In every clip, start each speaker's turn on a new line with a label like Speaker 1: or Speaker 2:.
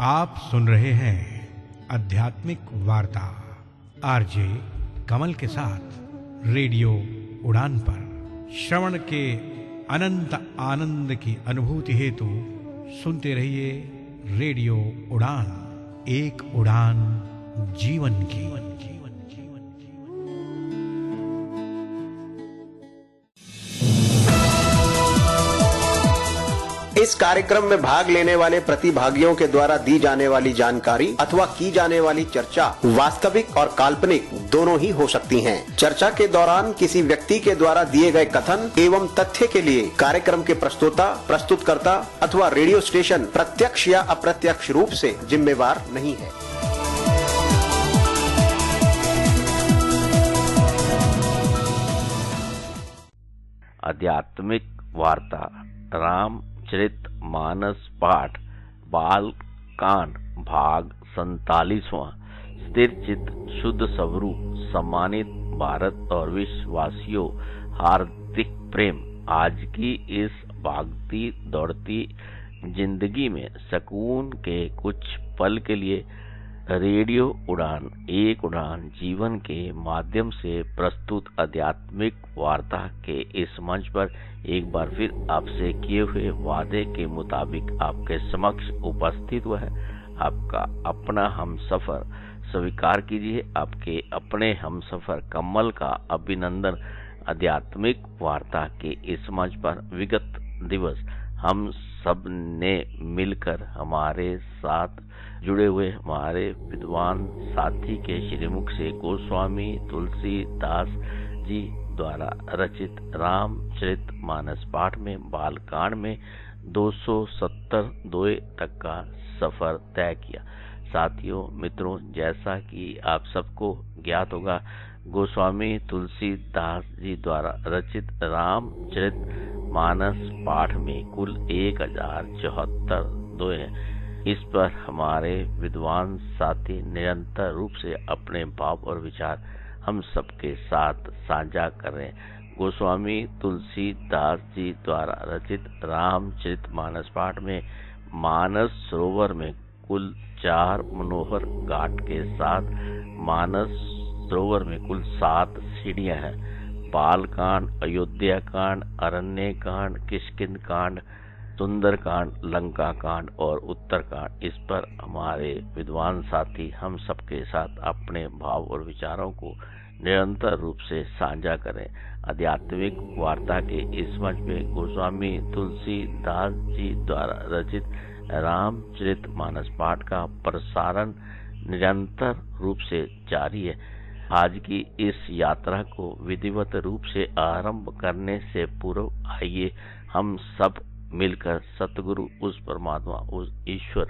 Speaker 1: आप सुन रहे हैं आध्यात्मिक वार्ता आरजे कमल के साथ रेडियो उड़ान पर। श्रवण के अनंत आनंद की अनुभूति हेतु सुनते रहिए रेडियो उड़ान, एक उड़ान जीवन की।
Speaker 2: इस कार्यक्रम में भाग लेने वाले प्रतिभागियों के द्वारा दी जाने वाली जानकारी अथवा की जाने वाली चर्चा वास्तविक और काल्पनिक दोनों ही हो सकती हैं। चर्चा के दौरान किसी व्यक्ति के द्वारा दिए गए कथन एवं तथ्य के लिए कार्यक्रम के प्रस्तोता, प्रस्तुतकर्ता अथवा रेडियो स्टेशन प्रत्यक्ष या अप्रत्यक्ष रूप से जिम्मेवार नहीं है।
Speaker 3: आध्यात्मिक वार्ता रामचरित मानस पाठ बाल कांड भाग 47वां। स्थिर चित्त शुद्ध स्वरूप सम्मानित भारत और विश्ववासियों, हार्दिक प्रेम। आज की इस भागती दौड़ती जिंदगी में सुकून के कुछ पल के लिए रेडियो उड़ान, एक उड़ान जीवन के माध्यम से प्रस्तुत आध्यात्मिक वार्ता के इस मंच पर एक बार फिर आपसे किए हुए वादे के मुताबिक आपके समक्ष उपस्थित हुआ है। आपका अपना हमसफर स्वीकार कीजिए, आपके अपने हमसफर कमल का अभिनंदन। आध्यात्मिक वार्ता के इस मंच पर विगत दिवस हम सब ने मिलकर हमारे साथ जुड़े हुए हमारे विद्वान साथी के श्रीमुख से गोस्वामी तुलसीदास जी द्वारा रचित रामचरित मानस पाठ में बालकांड में 270 दोए तक का सफर तय किया। साथियों, मित्रों, जैसा कि आप सबको ज्ञात होगा, गोस्वामी तुलसीदास जी द्वारा रचित रामचरित मानस पाठ में कुल 1074 दोहे हैं। इस पर हमारे विद्वान साथी निरंतर रूप से अपने भाव और विचार हम सबके साथ साझा कर रहे हैं। गोस्वामी तुलसीदास जी द्वारा रचित रामचरित मानस पाठ में मानस सरोवर में कुल 4 मनोहर घाट के साथ मानस सरोवर में कुल 7 सीढ़ियां हैं। बालकांड, अयोध्या कांड, अरण्य कांड, किष्किंध कांड, सुंदर कांड, लंका कांड और उत्तर कांड। इस पर हमारे विद्वान साथी हम सबके साथ अपने भाव और विचारों को निरंतर रूप से साझा करें। आध्यात्मिक वार्ता के इस मंच में गोस्वामी तुलसीदास जी द्वारा रचित रामचरित मानस पाठ का प्रसारण निरंतर रूप से जारी है। आज की इस यात्रा को विधिवत रूप से आरंभ करने से पूर्व आइए हम सब मिलकर सतगुरु, उस परमात्मा, उस ईश्वर,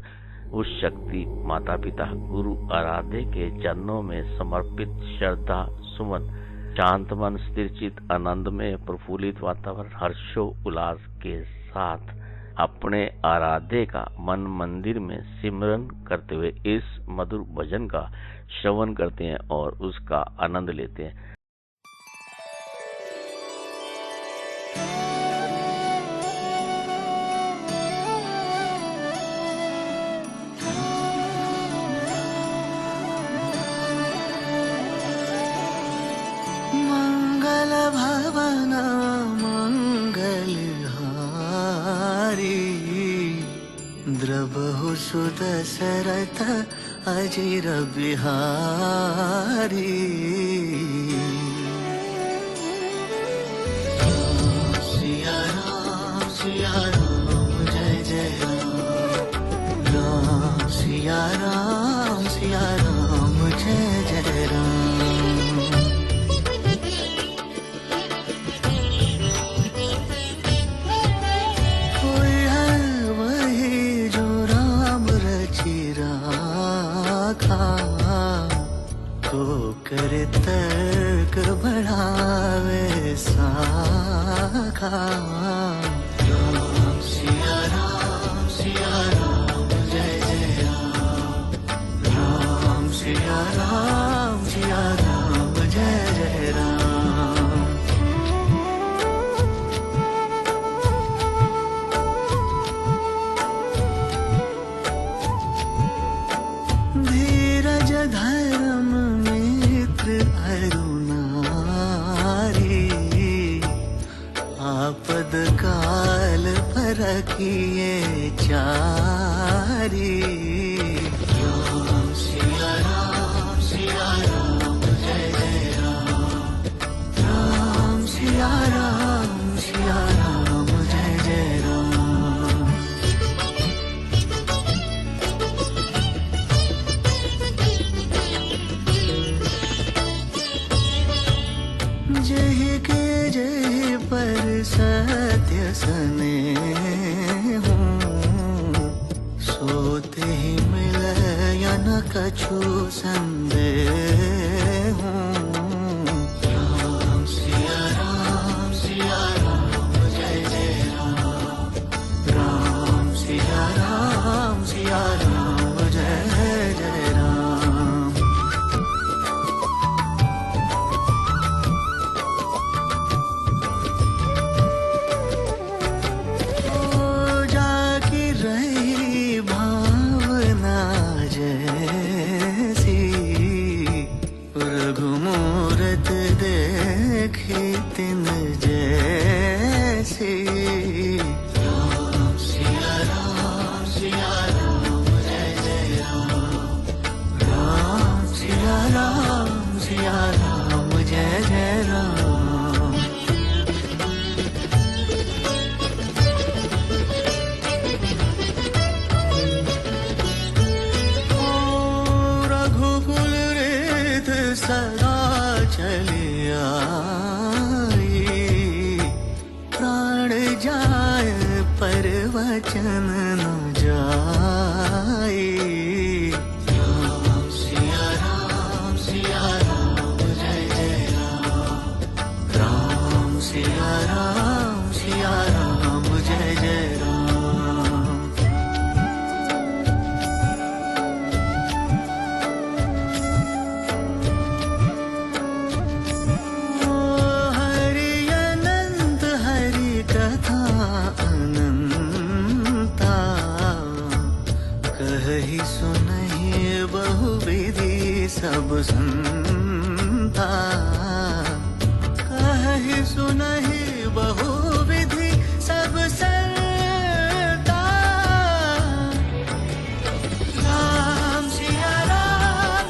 Speaker 3: उस शक्ति माता पिता गुरु आराध्य के चरणों में समर्पित श्रद्धा सुमन, शांत मन, स्थिर चित्त, आनंद में प्रफुल्लित वातावरण, हर्षो उल्लास के साथ अपने आराध्य का मन मंदिर में सिमरन करते हुए इस मधुर भजन का श्रवण करते हैं और उसका आनंद लेते हैं।
Speaker 4: मंगल भवन मंगल हारी, द्रवहु सुदशरथ अजिर बिहारी। सिया राम जय जय राम, सिया राम जय जय राम। कोई है वही जो राम रचि राखा, को करे तर्क बढ़ावे साखा। राम काल पर किए चारी। राम सिया राम जय जय राम। राम सिया राम जय जय राम। जय के जय पर सत्य सने हूँ, सोते ही मिलय न कछु संदेह हूँ। राम सिया राम जय जय राम। राम सिया राम जय जय राम। ओ जाकी रही भावना जैसी, रघुमूरत देखी तिन जैसी। राम सिया राम जय जय राम। राम सिया राम जय जय राम। ओ रघुकुल रेत सदा चली आई, प्राण जाय पर वचन न जाई। राम सिया राम जय जय राम। राम सिया राम जय जय राम। ओ हरि अनंत हरि कथा अनंता, कहि सुनहि बहुविधि सब संता। कहि सुनहि बहुविधि सब संता। राम सिया राम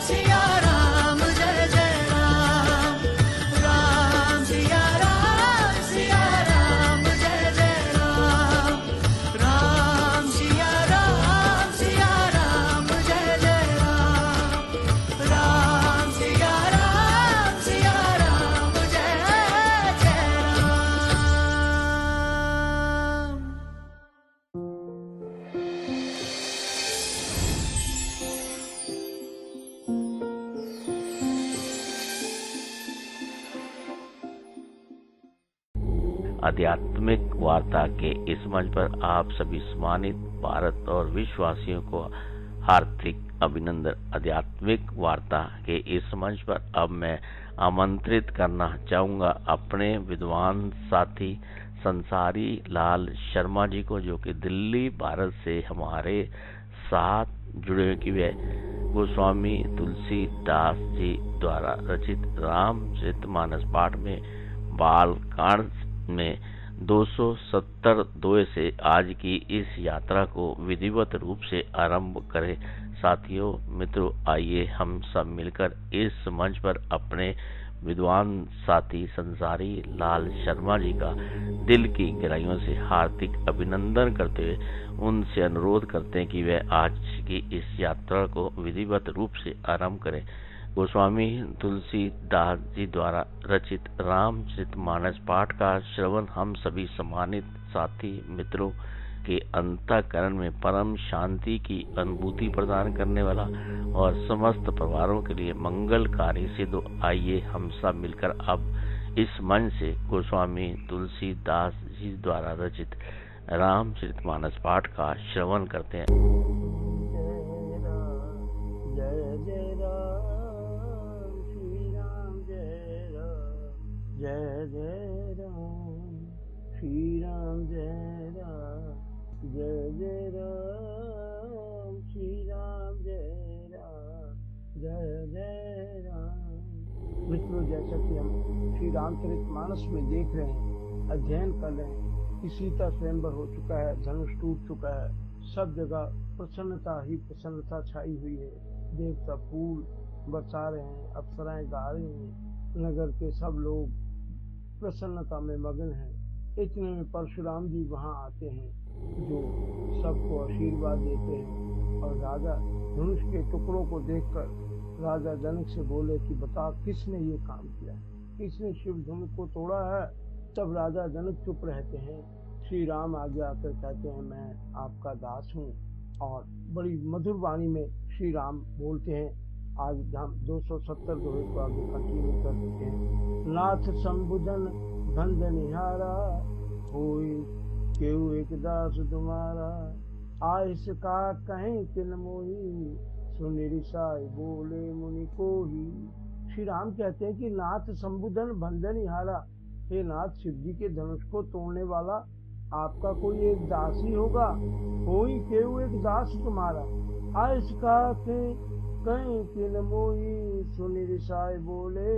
Speaker 4: जय जय राम। राम सिया राम जय जय राम। राम सिया राम जय जय राम। राम सिया राम जय जय राम।
Speaker 3: आध्यात्मिक वार्ता के इस मंच पर आप सभी सम्मानित भारत और विश्ववासियों को हार्दिक अभिनंदन। आध्यात्मिक वार्ता के इस मंच पर अब मैं आमंत्रित करना चाहूँगा अपने विद्वान साथी संसारी लाल शर्मा जी को, जो कि दिल्ली भारत से हमारे साथ जुड़े हुए कि वे गोस्वामी तुलसीदास जी द्वारा रचित रामचरितमानस पाठ में बालकांड में 270 दोहे से आज की इस यात्रा को विधिवत रूप से आरंभ करें। साथियों, मित्रों, आइए हम सब मिलकर इस मंच पर अपने विद्वान साथी संसारी लाल शर्मा जी का दिल की गहराइयों से हार्दिक अभिनंदन करते हुए उनसे अनुरोध करते हैं कि वे आज की इस यात्रा को विधिवत रूप से आरंभ करें। गोस्वामी तुलसीदास जी द्वारा रचित रामचरितमानस पाठ का श्रवण हम सभी सम्मानित साथी मित्रों के अंतःकरण में परम शांति की अनुभूति प्रदान करने वाला और समस्त परिवारों के लिए मंगलकारी सिद्ध। आइए हम सब मिलकर अब इस मंच से गोस्वामी तुलसीदास जी द्वारा रचित रामचरितमानस पाठ का श्रवण करते हैं।
Speaker 5: जय जय राम श्री राम जय राम जय जय राम श्री राम जय जय राम। मित्रों, जैसा कि हम श्री रामचरितमानस में देख रहे हैं, अध्ययन कर रहे हैं, कि सीता स्वयंवर हो चुका है, धनुष टूट चुका है, सब जगह प्रसन्नता ही प्रसन्नता छाई हुई है। देवता फूल बरसा रहे हैं, अप्सराएं गा रही हैं, नगर के सब लोग प्रसन्नता में मगन हैं। इतने में परशुराम जी वहां आते हैं, जो सबको आशीर्वाद देते हैं। और राजा धनुष के टुकड़ों को देखकर राजा जनक से बोले कि बता किसने ये काम किया, किसने शिव धनुष को तोड़ा है। तब राजा जनक चुप रहते हैं। श्री राम आगे आकर कहते हैं मैं आपका दास हूँ, और बड़ी मधुर वाणी में श्री राम बोलते हैं। आज हम 270 दोहे को आगे कंटिन्यू कर देते हैं। नाथ संबुधन बंद निहारा, होई केहू एक दास तुम्हारा, आइस का कहीं किन मोही, सुनि रिसाई बोले मुनि कोही। श्री राम कहते हैं कि नाथ संबुधन बंधन निहारा, हे नाथ शिव जी के धनुष को तोड़ने वाला आपका कोई एक दास ही होगा। कोई केहू एक दास तुम्हारा, आइस का कहीं किन मोही, सुनि रिसाई बोले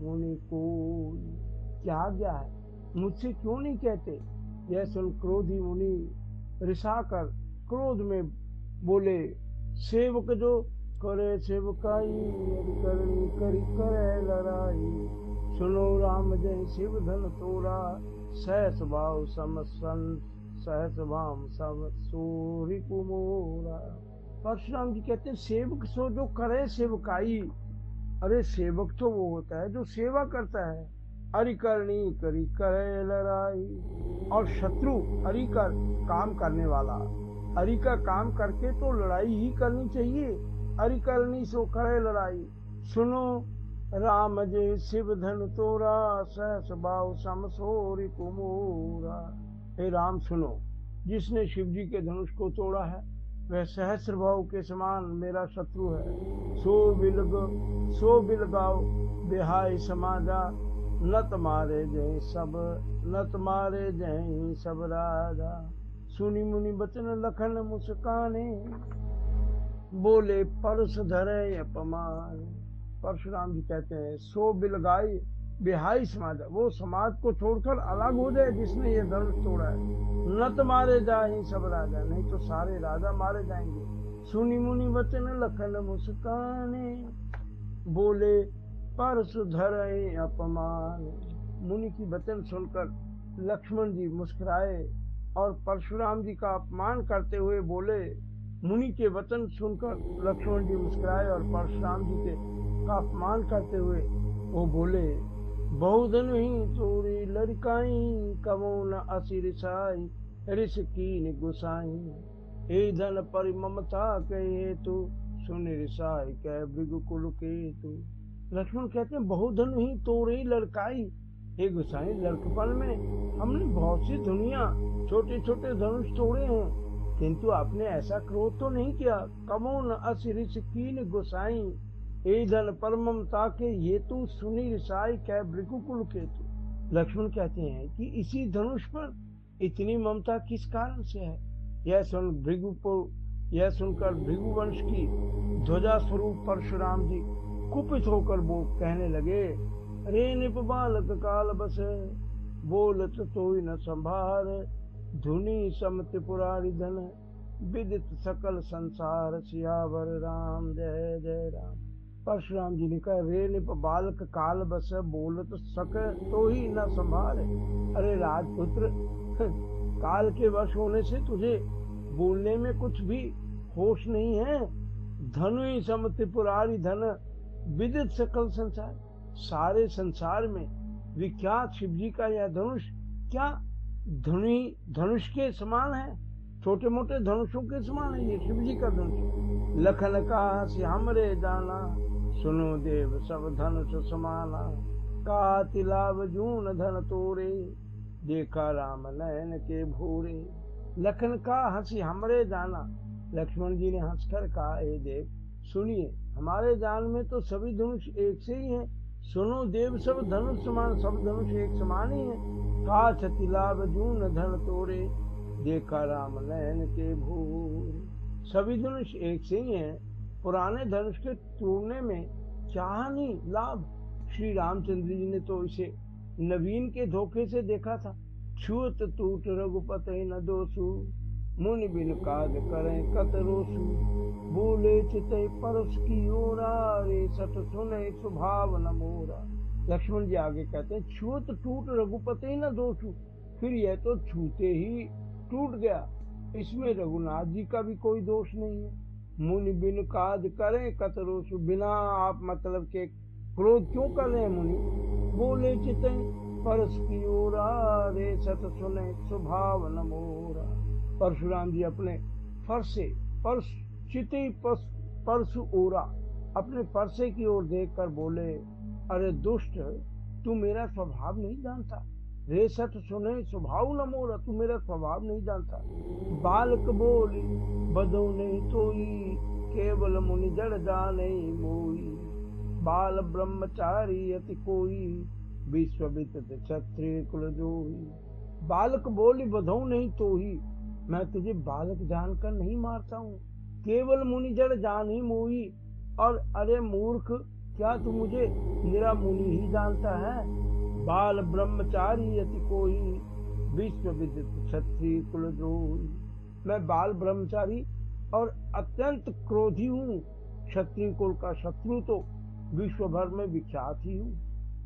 Speaker 5: मुनि कोई। क्या गया है, मुझसे क्यों नहीं कहते। यह सुन क्रोधी मुनि रिसा कर क्रोध में बोले, सेवक जो करे सेवकाई, करनी करी करे लड़ाई, सुनो राम जय शिव धन तोरा, सहस भाव समसन सहस भाव सम सूरी कुमोरा। परशुराम जी कहते हैं सेवक सो जो करे सेवकाई। अरे सेवक तो वो होता है जो सेवा करता है। अरि करनी करी करे लड़ाई, और शत्रु अरि कर काम करने वाला, अरि का काम करके तो लड़ाई ही करनी चाहिए। अरि करनी सो करे लड़ाई, सुनो राम जय शिव धन तोरा, सहस भाव सम सोरी कुमोरा। हे राम सुनो, जिसने शिव जी के धनुष को तोड़ा है वह सहस्र भाव के समान मेरा शत्रु है। सो बिलगाओ बिहाई समाजा, नत मारे जय सब, नत मारे जय सब राजा। सुनी मुनि बचन लखन मुस्काने, बोले परस धरे अपमान। परशुराम जी कहते हैं सो बिलगाई बिहाई समाज, वो समाज को छोड़कर अलग हो जाए जिसने ये धनुष तोड़ा है। नत मारे जाए सब राजा, नहीं तो सारे राजा मारे जाएंगे। सुनी मुनि वचन लखन मुस्काने, बोले परस धरे अपमान। मुनि की वचन सुनकर लक्ष्मण जी मुस्कुराए और परशुराम जी का अपमान करते हुए बोले। मुनि के वचन सुनकर लक्ष्मण जी मुस्कुराए और परशुराम जी के का अपमान करते हुए वो बोले, बहुधन ही तोरी लड़काई, कमो न असिर साई, ऋष कीन गुसाई। ए धन पर ममता कहे तू, सुन रिसाई कह भृगुकुल के तू। लक्ष्मण कहते हैं बहुधन ही तोरी लड़काई, हे गुसाई लड़कपन में हमने बहुत सी दुनिया छोटे छोटे धनुष तोड़े हैं, किंतु आपने ऐसा क्रोध तो नहीं किया। कमो न असिर ऋष कीन गुसाई, ए धन पर ममता के ये तू, सुनी रिसाई कह भृगुकुल के तू। लक्ष्मण कहते हैं कि इसी धनुष पर इतनी ममता किस कारण से है। यह सुनकर भृगुवंश की ध्वजा स्वरूप परशुराम जी कुपित होकर वो कहने लगे, रे निप बालक काल बस, बोलत तोई न संभार, धुनी सम त्रिपुरारी धन, विदित सकल संसार, सियावर राम जय जय राम। परशुराम जी ने कहा, रे निप बालक काल बस, बोलत सक तो ही न संभार। अरे राजपुत्र, काल के वश होने से तुझे बोलने में कुछ भी होश नहीं है। धनु ही सम त्रिपुरारी धन, विदित सकल संसार, सारे संसार में विख्यात शिव जी का यह धनुष क्या धनुष के समान है, छोटे मोटे धनुषों के समान है ये शिव जी का धनुष। लखन का हमरे जाना, सुनो देव सब धनुष समाना, का तिलाव जून धन तोरे, देखा राम नयन के भूरे। लखन का हंसी हमरे जाना, लक्ष्मण जी ने हंसकर कहा, हे देव सुनिए, हमारे जान में तो सभी धनुष एक से ही हैं। सुनो देव सब धनुष समान, सब धनुष एक समान ही है। काछ तिलाव जून धन तोरे, देखा राम नयन के भूरे। सभी धनुष एक से ही हैं, पुराने धनुष के तोड़ने में क्या हानि लाभ। श्री रामचंद्र जी ने तो इसे नवीन के धोखे से देखा था, छूत टूट रघुपति न दोषु, मुनि बिन काज करें कत रोसु। बोले चिते परस की ओरा, रे सत सुने स्वभाव न मोरा। लक्ष्मण जी आगे कहते हैं छूत टूट रघुपति न दोषु, फिर यह तो छूते ही टूट गया, इसमें रघुनाथ जी का भी कोई दोष नहीं है। मुनि बिन काज करें कत रोसु, बिना आप मतलब के क्रोध क्यों कर रहे हैं मुनि। बोले चिते परस की ओरा, रे सत सुने स्वभाव न मोरा। परशुराम जी अपने फरसे परसु ओरा, अपने फरसे की ओर देखकर बोले, अरे दुष्ट, तू मेरा स्वभाव नहीं जानता। रे सत सुने स्वभाव न मोरा, तू मेरा स्वभाव नहीं जानता। बालक बोली बदो नहीं तोई, केवल मुनि जड़ जाने मोई। बाल ब्रह्मचारी अति कोई, विश्ववित क्षत्रिय कुल जोई। बालक बोली बधो नहीं तो ही, मैं तुझे बालक जानकर नहीं मारता हूँ। केवल मुनि जड़ जान ही मोई, और अरे मूर्ख, क्या तू मुझे मेरा मुनि ही जानता है। बाल ब्रह्मचारी अति कोई, विश्व विदित क्षत्रिय कुल द्रोही। मैं बाल ब्रह्मचारी और अत्यंत क्रोधी हूँ, क्षत्रिय कुल का शत्रु तो विश्व भर में विख्यात ही हूँ।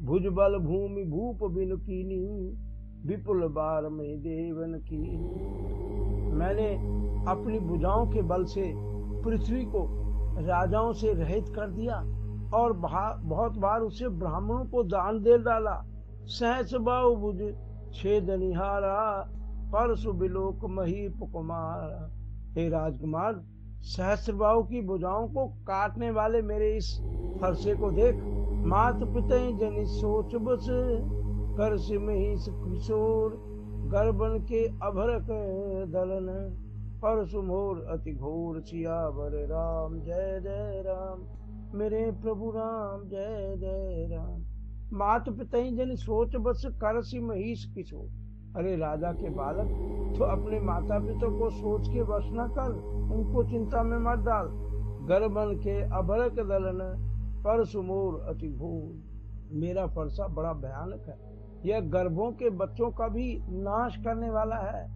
Speaker 5: भुजबल भूमि भूप बिनु कीनी, विपुल बार में देवन की। मैंने अपनी भुजाओं के बल से पृथ्वी को राजाओं से रहित कर दिया, और बहुत बार उसे ब्राह्मणों को दान दे डाला। सहस बाहु भुज छेद निहारा, परसु बिलोक महीप कुमारा। हे राजकुमार, सहस्त्रबाहु की भुजाओं को काटने वाले मेरे इस फरसे को देख। मात पिता जनि सोच बस, कर सिमहिस किशोर। गर्भन के अभरक दलन, परसु मोर अति घोर। सियावर राम जय जय राम, मेरे प्रभु राम जय जय राम। मात पिता जन सोच बस, कर सिमहिस किशोर। अरे राजा के बालक, तो अपने माता पिता को सोच के वश न कर, उनको चिंता में मत डाल। गर्भन के अभरक दलन, परसु मोर अति घोर। मेरा फरसा बड़ा भयानक है, यह गर्भों के बच्चों का भी नाश करने वाला है।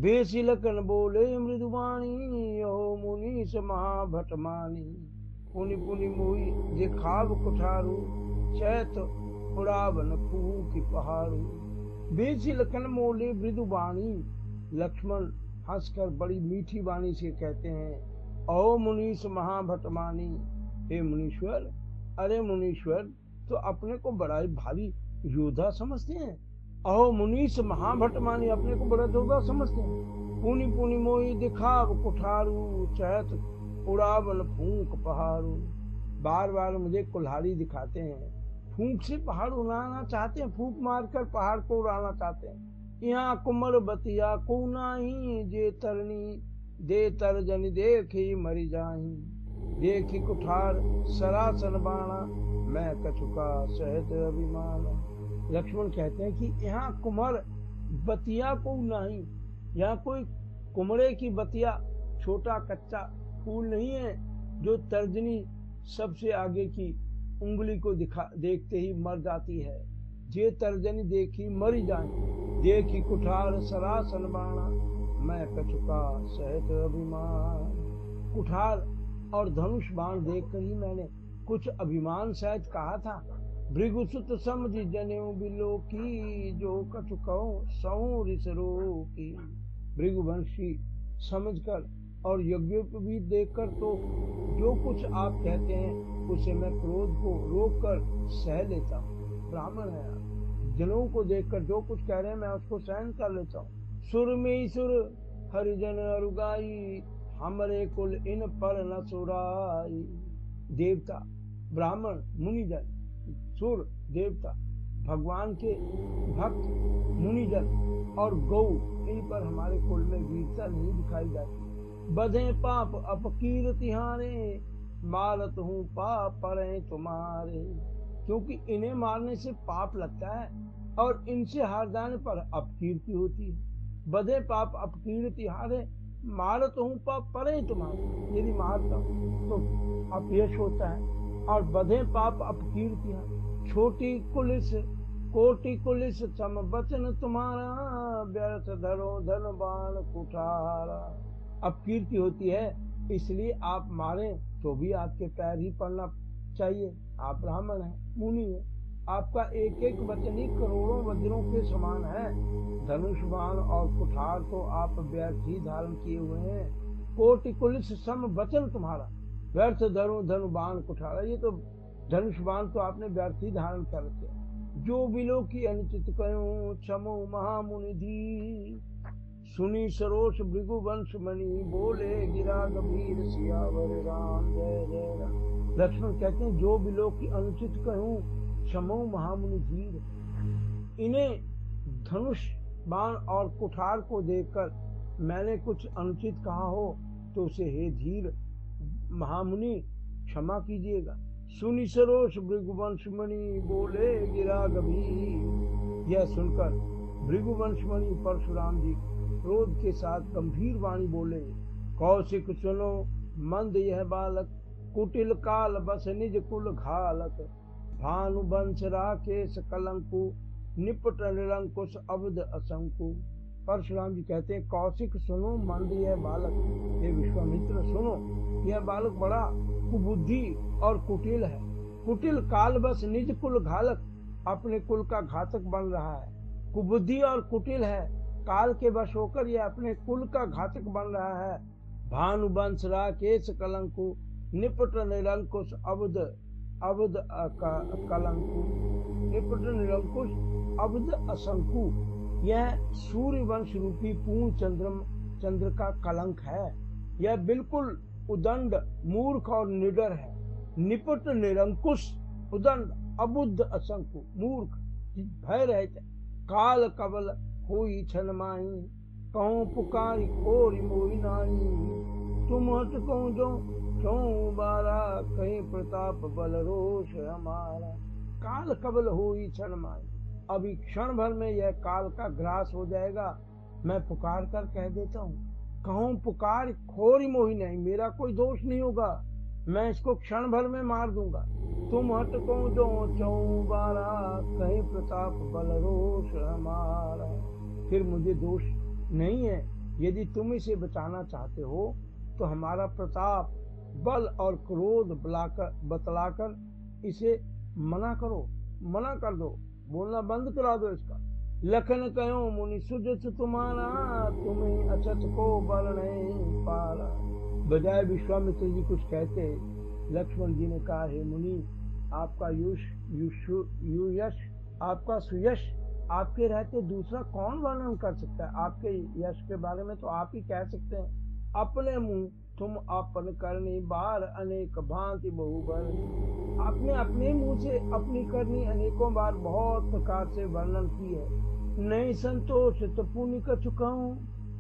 Speaker 5: बेसिलकन बोले मृदुवाणी, हो मुनि से महाभटमानी। पुनि पुनि मोई दिखाव कुठारू, चैत उड़ावन फूकी पहाड़ू। बेसिलकन मोले मृदुवाणी, लक्ष्मण हंसकर बड़ी मीठी वाणी से कहते हैं, ओ मुनीश महाभटमानी। हे मुनीश्वर, अरे मुनीश्वर तो अपने को बड़ा ही भारी योद्धा समझते हैं। अहो मुनीश महाभटमानी, अपने को बड़ा योद्धा समझते हैं। पुनि पुनि मोई दिखाव कुठारू, चहत उड़ावन फूंक पहाड़ू। बार बार मुझे कुल्हाड़ी दिखाते हैं, फूंक से पहाड़ उड़ाना चाहते हैं, फूंक मारकर पहाड़ को उड़ाना चाहते हैं। यहाँ कुमर बतिया को नाही, जे तरनी दे तरजन देखी मरी जाही। देखी कुठार सरासन बाणा, मैं कछुका सहत अभिमान। लक्ष्मण कहते हैं कि यहाँ कुमर बतिया को नहीं, यहाँ कोई कुमड़े की बतिया, छोटा कच्चा फूल नहीं है जो तर्जनी सबसे आगे की उंगली को देखते ही मर जाती है। जे तर्जनी देखी मरी जाए, देखी कुठार सरासन बाणा, मैं कछुका सहत अभिमान। कुठार और धनुष बाण देखकर ही मैंने कुछ अभिमान सहित कहा था। भृगुसुत समझ जनेऊ बिलो की, जो कछुको सऊ रिसरो की। भृगुवंशी समझकर और यज्ञोपवीत देखकर तो जो कुछ आप कहते हैं उसे मैं क्रोध को रोककर सह लेता हूँ। ब्राह्मण है, जनों को देखकर जो कुछ कह रहे हैं मैं उसको सहन कर लेता हूँ। सुर में सुर हरिजन अरुगाई, हमरे कुल इन पर न सुराई। देवता, ब्राह्मण, मुनिजन, सुर, देवता, भगवान के भक्त, मुनिजन और गौ, इन पर हमारे कुल में वीरता नहीं दिखाई जाती। बधे पाप अपकीर तिहारे, मारत हूँ पाप परे तुम्हारे। क्योंकि इन्हें मारने से पाप लगता है और इनसे हार जाने पर अपकीर्ति होती है। बधे पाप अपकीर तिहारे, मारत हूँ पाप परे तुम्हारे। यदि मारता हूँ तो अपयश होता है। और बधे पाप अपकीर्ति, छोटी कुलिस कोटि कुलिस सम बचन तुम्हारा, व्यर्थ धरो धन बाण कुठारा। अब कीर्ति होती है इसलिए आप मारे तो भी आपके पैर ही पड़ना चाहिए। आप ब्राह्मण हैं, मुनि हैं, आपका एक एक वचन ही करोड़ों वज्रों के समान है। धनुष बाण और कुठार तो आप व्यर्थ ही धारण किए हुए हैं। कोटि कुलिस सम वचन तुम्हारा, व्यर्थ धरो धनु बाण कुठारा। ये तो धनुष बाण तो आपने व्यर्थ ही धारण कर रखे। जो बिलो की अनुचित कयूं, क्षमो महामुनि धी। सुनी सरोष भृगु वंश मणि, बोले गिरा गंभीर सियावर राम जय जय राम। लक्ष्मण कहते हैं जो बिलो की अनुचित कहूं, क्षमो महामुनि धीर। इन्हें धनुष बाण और कुठार को देखकर मैंने कुछ अनुचित कहा हो तो उसे हे धीर महामुनि क्षमा कीजिएगा। सुनी सरोष भृगुवंशमणि, बोले गिरा गंभीर। यह सुनकर भृगुवंशमणि परशुराम जी क्रोध के साथ गंभीर वाणी बोले, कौशिक सुनो मंद यह बालक, कुटिल काल बस निज कुल घालक। भानु वंश राकेश कलंकु, निपट निरंकुश अवध असंकु। परशुराम जी कहते हैं कौशिक सुनो मंद यह बालक, हे विश्वामित्र सुनो यह बालक बड़ा कुबुद्धि और कुटिल है। कुटिल काल बस निज कुल घालक, अपने कुल का घातक बन रहा है। कुबुद्धि और कुटिल है, काल के वश होकर यह अपने कुल का घातक बन रहा है। भानु वंश राकेश कलंकु, निपट निरंकुश अवध अवध कलंकु, निपट निरंकुश अवध असंकु। यह सूर्य वंश रूपी पूर्ण चंद्र का कलंक है। यह बिल्कुल उदंड मूर्ख और निडर है। निपट निरंकुश उदंड अबुद्ध असंकु मूर्ख भय रहते। काल कबल होई छन माही, कहूँ पुकारी खोरी मोई नाई। तुम हट कहूँ जो क्यों बारा, कहीं प्रताप बल रोष हमारा। काल कबल होई छन माही, अभी क्षण भर में यह काल का ग्रास हो जाएगा। मैं पुकार कर कह देता हूँ, कहूँ पुकार खोरी मोही नहीं, मेरा कोई दोष नहीं होगा, मैं इसको क्षण भर में मार दूंगा। तुम हट कहूँ जो चौं बारा, कहीं प्रताप बल रोष हमारा। फिर मुझे दोष नहीं है, यदि तुम इसे बचाना चाहते हो तो हमारा प्रताप बल और क्रोध बतलाकर इसे मना कर दो, बोलना बंद करा दो इसका। लखन कहो मुनि सुजत तुम्हारा, तुम्हें अचत को बल नहीं पारा। बजाय विश्वामित्र जी कुछ कहते, लक्ष्मण जी ने कहा, हे मुनि आपका यश आपका सुयश आपके रहते दूसरा कौन वर्णन कर सकता है। आपके यश के बारे में तो आप ही कह सकते हैं। अपने मुंह तुम अपन करनी, बार अनेक भांति बहुबर। आपने अपने मुंह से अपनी करनी अनेकों बार बहुत प्रकार से वर्णन की है। नहीं संतोष तो पुण्य का चुकाऊं,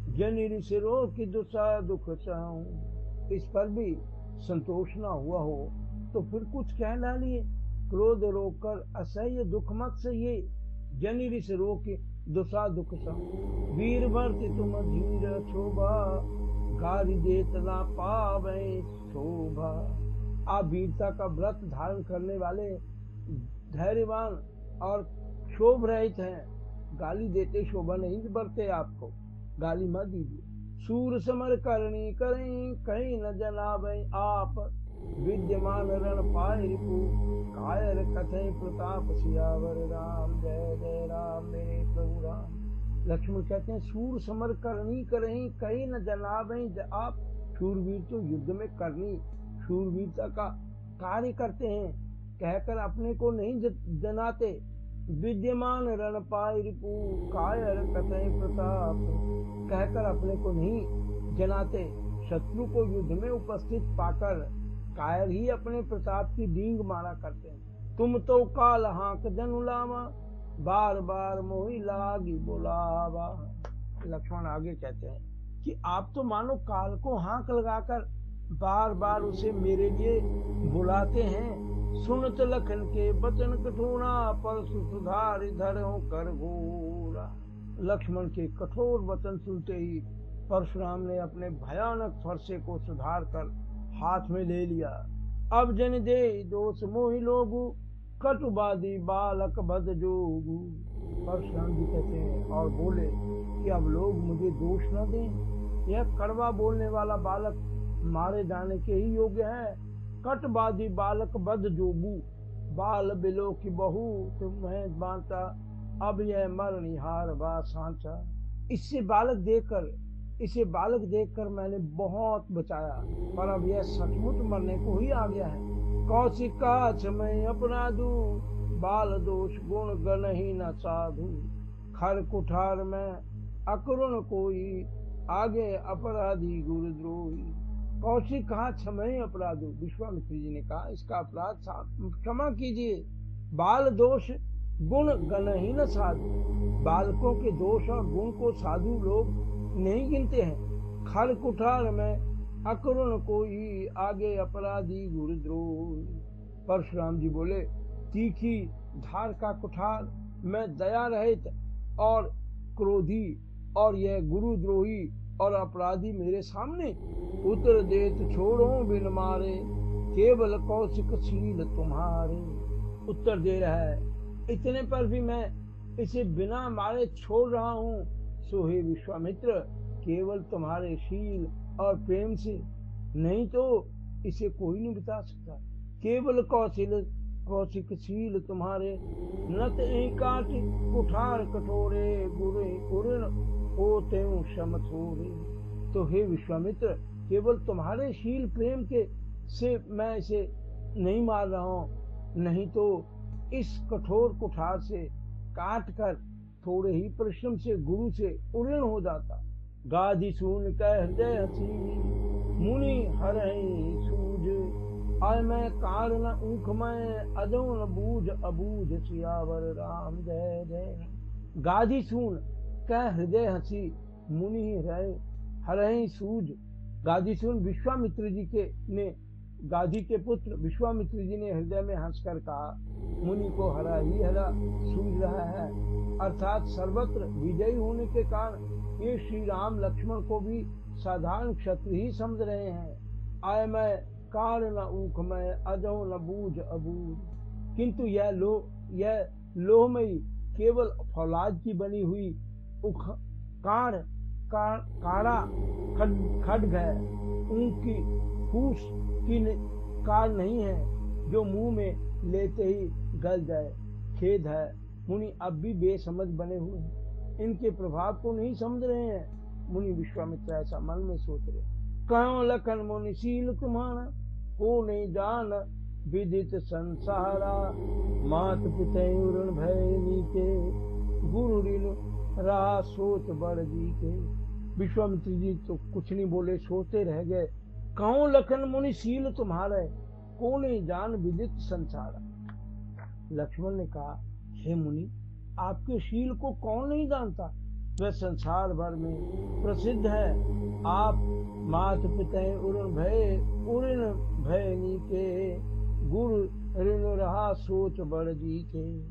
Speaker 5: जनिर सिरो की दुसा दुख चाहूं। इस पर भी संतोष न हुआ हो तो फिर कुछ कह डालिए। क्रोध रोककर असह्य दुख मत सहिए, जनिर सिरो की दुसा दुख चाहूं। वीर भरती तुम धीर शोभा, गारी देत ना पावे शोभा। आप वीरता का व्रत धारण करने वाले धैर्यवान और क्षोभ रहित हैं, गाली देते शोभा नहीं बरते, आपको गाली मत दीजिए। सूर समर करनी करें, कहीं न जनावे आप, विद्यमान रण पाए रिपु, कायर कथे प्रताप सियावर राम जय जय राम मेरे प्रभु राम। लक्ष्मण कहते हैं सूर समर करनी करें, कहीं न जनावे आप। शूरवीर तो युद्ध में करनी शूरवीरता का कार्य करते हैं, कहकर अपने को नहीं जनाते। विद्यमान रण पाए रिपु, कायर कथे प्रताप, कहकर अपने को नहीं जनाते। शत्रु को युद्ध में उपस्थित पाकर कायर ही अपने प्रताप की डींग मारा करते हैं। तुम तो काल हाक जनुलावा, बार बार मोही लागी बुलावा। लक्ष्मण आगे कहते हैं कि आप तो मानो काल को हाक लगाकर बार बार उसे मेरे लिए बुलाते हैं। सुनत लखन के वचन कठोरा, पर सुधार धरो कर घोरा। लक्ष्मण के कठोर वचन सुनते ही परशुराम ने अपने भयानक फरसे को सुधार कर हाथ में ले लिया। अब जन दे दोष मोहि लोगु, कटुबादी बालक बद जोगु। परशुराम जी कहते हैं और बोले कि अब लोग मुझे दोष न दें, यह कड़वा बोलने वाला बालक मारे जाने के ही योग्य है। कटबादी बालक बद जोगु, बाल बिलो की बहू तुम्हें बांटा, अब यह मरनिहार बा सांचा। इसे बालक देखकर मैंने बहुत बचाया, पर अब यह सचमुच मरने को ही आ गया है। कौशिक काछ में अपराधू, बाल दोष गुण गण ही न साधु। खर कुठार में अकरुण कोई, आगे अपराधी गुरुद्रोही। कौशिक कहा क्षमय अपराधु, विश्वामित्र जी ने कहा इसका अपराध क्षमा कीजिए। बाल दोष गुण गण ही न साधु, बालकों के दोष और गुण को साधु लोग नहीं गिनते हैं। खर कुठार में अकरुण कोई, आगे अपराधी गुरुद्रोही। परशुराम जी बोले तीखी धार का कुठार में दया रहित और क्रोधी, और यह गुरुद्रोही और अपराधी मेरे सामने। उत्तर देत छोड़ो बिन मारे, केवल कौशिक शील तुम्हारे। उत्तर दे रहा है, इतने पर भी मैं इसे बिना मारे छोड़ रहा हूँ। सो हे विश्वामित्र, केवल तुम्हारे शील और प्रेम से, नहीं तो इसे कोई नहीं बता सकता। केवल कौशिक शील तुम्हारे, नत काट कुठार कठोरे, गुरे गुरुन होते क्षम थोरे। तो हे विश्वामित्र, केवल तुम्हारे शील प्रेम के से मैं इसे नहीं मार रहा हूँ, नहीं तो इस कठोर कुठार से काट कर थोड़े ही परिश्रम से गुरु से उड़न हो जाता। गादी सुन कह हृदय हसी, मुनि हरहि सूझ। आय मैं कारण ऊख में, अजो न बूझ अबूझ। सियावर राम जय जय। गादी सुन कह हृदय हसी, मुनि हरहि सूझ। गादी सुन, विश्वामित्र जी ने गादी के पुत्र विश्वामित्र जी ने हृदय में हंसकर कहा, मुनि को हरा ही हरा सूझ रहा है, अर्थात सर्वत्र विजयी होने के कारण ये श्री राम लक्ष्मण को भी साधारण क्षत्रिय ही समझ रहे हैं। आय मैं कार न ऊख में, अजो न बूझ अबूझ। किंतु यह लोहमयी केवल फौलाद की बनी हुई काड़ा खड्ग है, उनकी फूस की कार नहीं है जो मुंह में लेते ही गल जाए। खेद है, मुनि अब भी बेसमझ बने हुए हैं, इनके प्रभाव को नहीं समझ रहे हैं। मुनि विश्वामित्र ऐसा मन में सोच रहे। कहो लखन मुनि शील तुम्हारा, को नहीं जान विदित संसारा। मात पिता ऋण भय नीके, गुरु ऋण रहा सोच बड़ जी के। विश्वामित्र जी तो कुछ नहीं बोले, सोते रह गए। कहो लखन मुनि शील तुम्हारा, को नहीं जान विदित संसारा। लक्ष्मण ने कहा, हे मुनि, आपके शील को कौन नहीं जानता, वह संसार भर में प्रसिद्ध है। आप मात पिता उऋण भय नीके, गुरु ऋण रहा सोच बड़ जी के।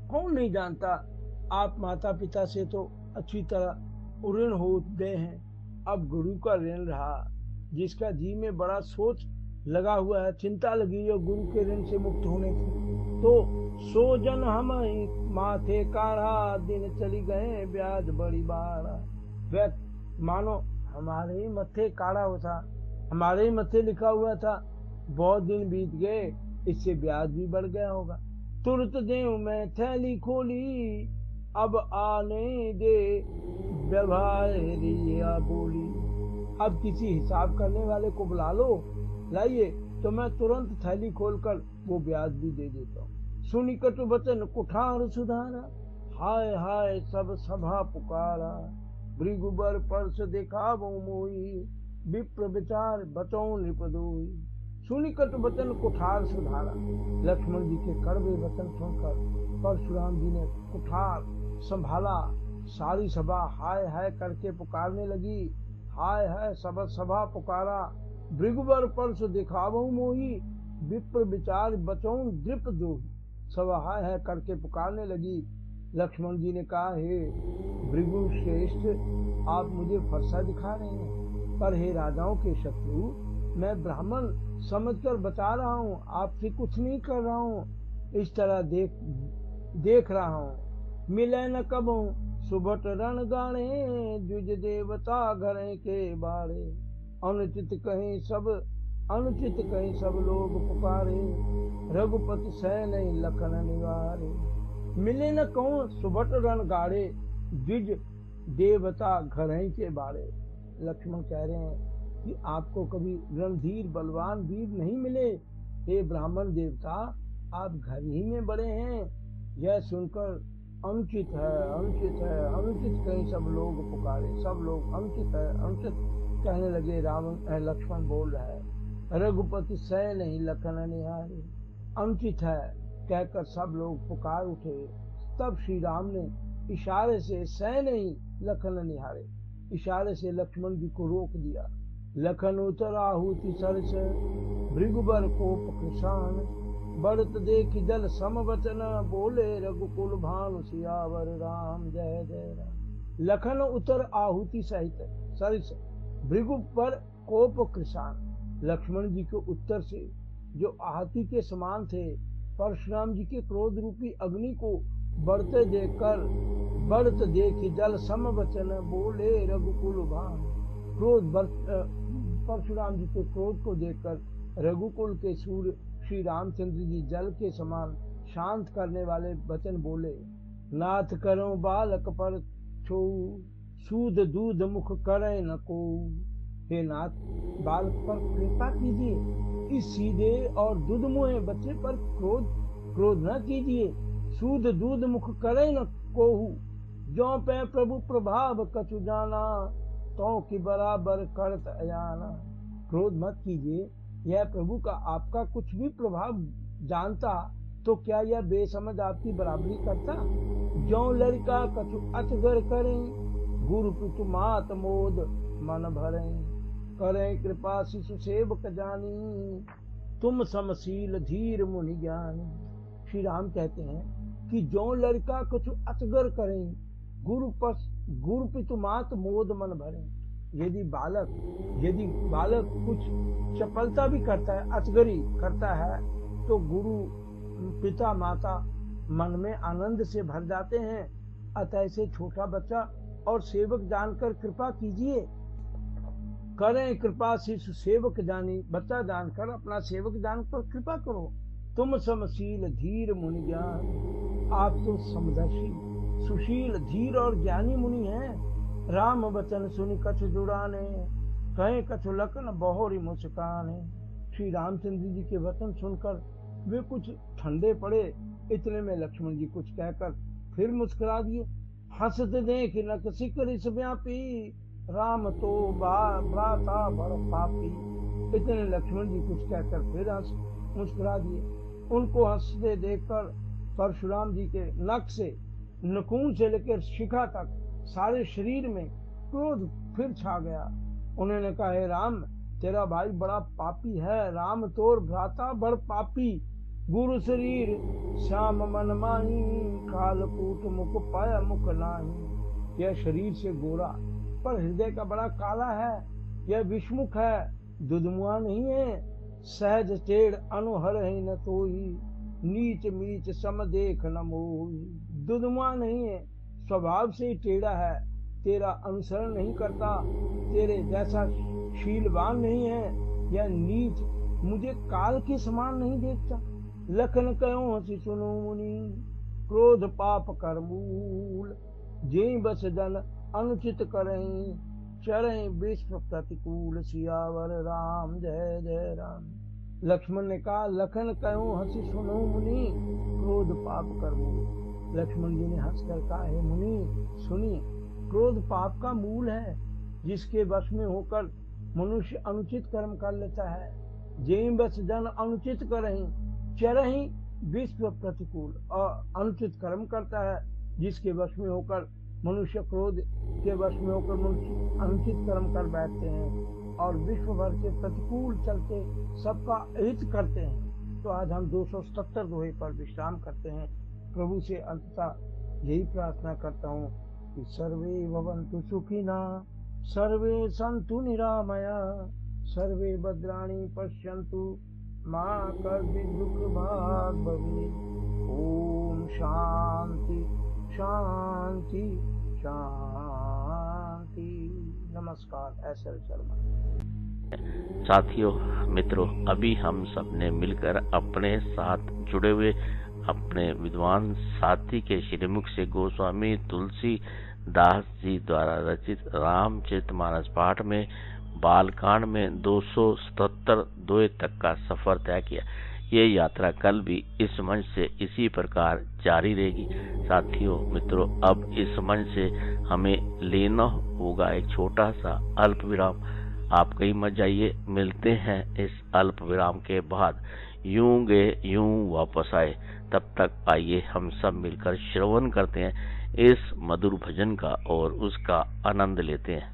Speaker 5: कौन नहीं जानता, आप माता पिता से तो अच्छी तरह उऋण हो गए हैं, अब गुरु का ऋण रहा, जिसका जी में बड़ा सोच लगा हुआ है, चिंता लगी है गुरु के ऋण से मुक्त होने की। तो सो जन हम माथे काढ़ा, दिन चली गए ब्याज बड़ी बारा। वह मानो हमारे ही मत्थे काढ़ा होता, हमारे ही मत्थे लिखा हुआ था, बहुत दिन बीत गए, इससे ब्याज भी बढ़ गया होगा। तुरंत देव में थैली खोली, अब आने दे व्यवहारिया बोली। अब किसी हिसाब करने वाले को बुला लो, लाइए, तो मैं तुरंत थैली खोलकर वो ब्याज भी दे देता हूँ। सुनी कटु वचन कुठार सुधारा, हाय हाय सब सभा पुकारा। भृगुबर परस देखा वो मोई, विप्र विचार बचो निपदोई। सुनी कटु वचन कुठार सुधारा। लक्ष्मण जी के कड़वे वचन सुनकर परशुराम जी ने कुठार संभाला, सारी सभा हाय हाय करके पुकारने लगी। हाय हाय सब सभा पुकारा, भृगुबर परस दिखावो मोही, विप्र विचार बचो दृप द्रोही। सब हाय हाय करके पुकारने लगी। लक्ष्मण जी ने कहा, हे भृगु श्रेष्ठ, आप मुझे फरसा दिखा रहे हैं, पर हे राजाओं के शत्रु, मैं ब्राह्मण समझकर बता रहा हूँ, आपसे कुछ नहीं कर रहा हूँ। इस तरह देख रहा हूँ। मिले न कबू सुबट रण गाने, द्विज देवता घरे के बारे। अनुचित कहीं सब लोग पुकारे, रघुपति सह नहीं लखन निवारे। मिले न कहूँ सुबट रण गाड़े, द्विज देवता घरे के बारे। लक्ष्मण कह रहे हैं कि आपको कभी रणधीर बलवान वीर नहीं मिले। हे ब्राह्मण देवता, आप घर ही में बड़े हैं। यह सुनकर अनुचित कहीं सब लोग पुकारे। सब लोग अनुचित कहने लगे। लक्ष्मण बोल रहा है, रघुपति सह नहीं लखन निहारे। अनुचित है कहकर सब लोग पुकार उठे। तब श्री राम ने इशारे से सह नहीं लखन निहारे, इशारे से लक्ष्मण जी को रोक दिया। लखन उतर आहुति सरस, भृगुबर कोप कृशान। बढ़त देख जल समवचन, बोले रघुकुल भानु सियावर राम जय जय राम। लखन उतर आहुति सहित सरस, भृगुबर कोप कृशान। लक्ष्मण जी के उत्तर से जो आहुति के समान थे, परशुराम जी के क्रोध रूपी अग्नि को बढ़ते देखी जल समवचन, बोले रघुकुल भानु। परशुराम जी के क्रोध को देखकर रघुकुल के सूर्य श्री रामचंद्र जी जल के समान शांत करने वाले वचन बोले। नाथ करो बालक पर छो, सूद दूध मुख करे न को। हे नाथ, बालक पर कृपा कीजिए। इस सीधे और दूध मुहे बच्चे पर क्रोध न कीजिए। सूद दूध मुख करे न कोहू, जो पे प्रभु प्रभाव कछु जाना, तो की बराबर करत अजाना। क्रोध मत कीजिए। यह प्रभु का आपका कुछ भी प्रभाव जानता तो क्या यह बेसमझ आपकी बराबरी करता। जो लड़का कछु अचगर करें, गुरु पितु मात मोद मन भरें। करें कृपा शिशु सेवक जानी, तुम समशील धीर मुनि ज्ञानी। श्री राम कहते हैं कि जो लड़का कुछ अचगर करें, गुरु पितु मात मोद मन भरें। यदि बालक कुछ चपलता भी करता है, अचगरी करता है, तो गुरु पिता माता मन में आनंद से भर जाते हैं। अतः से छोटा बच्चा और सेवक जानकर कृपा कीजिए। करें कृपा शिशु सेवक जानी, बच्चा जानकर अपना सेवक जानकर कृपा करो। तुम समशील धीर मुनि ज्ञान, आप तो समदर्शी सुशील धीर और ज्ञानी मुनि हैं। राम वचन सुनि कछु जुड़ाने, कहे कछु लखन बहुरी मुस्काने। श्री रामचंद्र जी के वचन सुनकर वे कुछ ठंडे पड़े। इतने में लक्ष्मण जी कुछ कहकर फिर मुस्कुरा दिए। हंसत देख नक सिकर इस व्यापी, राम तो भ्राता बड़ पापी। इतने लक्ष्मण जी कुछ कहकर फिर मुस्कुरा दिए। उनको हंसते देखकर परशुराम जी के नख से नखून से लेकर शिखा तक सारे शरीर में क्रोध फिर छा गया। उन्होंने कहा, हे राम, तेरा भाई बड़ा पापी है। राम तोर भ्राता बड़ पापी। गुरु शरीर श्याम मन माही, काल कूट मुख पाया मुख नाही। यह शरीर से गोरा पर हृदय का बड़ा काला है। यह विषमुख है, दुधमुआ नहीं है। सहज टेढ़ अनुहर है न तोई, नीच मीच सम देख न मोई। दुधमुआ नहीं है, स्वभाव से टेढ़ा है, तेरा अनुसरण नहीं करता, तेरे जैसा शीलवान नहीं है। यह नीच मुझे काल के समान नहीं देखता। लखन कयो हसी सुनो मुनि, क्रोध पाप कर मूल। जे बस जन अनुचित करें, चरें विश्व प्रतिकूल। सियावर राम जय जय राम। लक्ष्मण ने कहा, लखन कयो हसी सुनो मुनि, क्रोध पाप कर मूल। लक्ष्मण जी ने हंसकर कहा, हे मुनि सुनिए, क्रोध पाप का मूल है, जिसके वश में होकर मनुष्य अनुचित कर्म कर लेता है। जे बस जन अनुचित करें, चरहि विश्व प्रतिकूल। और अनुचित कर्म करता है, जिसके वश में होकर मनुष्य क्रोध के वश में होकर मनुष्य अनुचित कर्म कर बैठते हैं और विश्व भर के प्रतिकूल चलते सबका हित करते हैं। तो आज हम 277 दोहे पर विश्राम करते हैं। प्रभु से अंततः यही प्रार्थना करता हूँ कि सर्वे भवन्तु सुखिना, सर्वे सन्तु निरामया, सर्वे भद्राणि पश्यन्तु, मा कश्चित् दुःख भाग् भवेत्। ओम शांति शांति शांति। नमस्कार। S L Sharma.
Speaker 3: साथियों, मित्रों, अभी हम सब ने मिलकर अपने साथ जुड़े हुए अपने विद्वान साथी के श्रीमुख से गोस्वामी तुलसी दास जी द्वारा रचित रामचरितमानस पाठ में बालकांड में 277 द्वय तक का सफर तय किया। ये यात्रा कल भी इस मंच से इसी प्रकार जारी रहेगी। साथियों, मित्रों, अब इस मंच से हमें लेना होगा एक छोटा सा अल्प विराम। आप कहीं मत जाइए, मिलते हैं इस अल्प विराम के बाद। यूं गए यूं वापस आए। तब तक आइए हम सब मिलकर श्रवण करते हैं इस मधुर भजन का और उसका आनंद लेते हैं।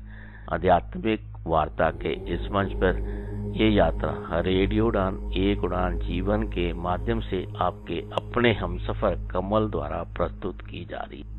Speaker 3: आध्यात्मिक वार्ता के इस मंच पर ये यात्रा रेडियो उड़ान एक उड़ान जीवन के माध्यम से आपके अपने हमसफर कमल द्वारा प्रस्तुत की जा रही है।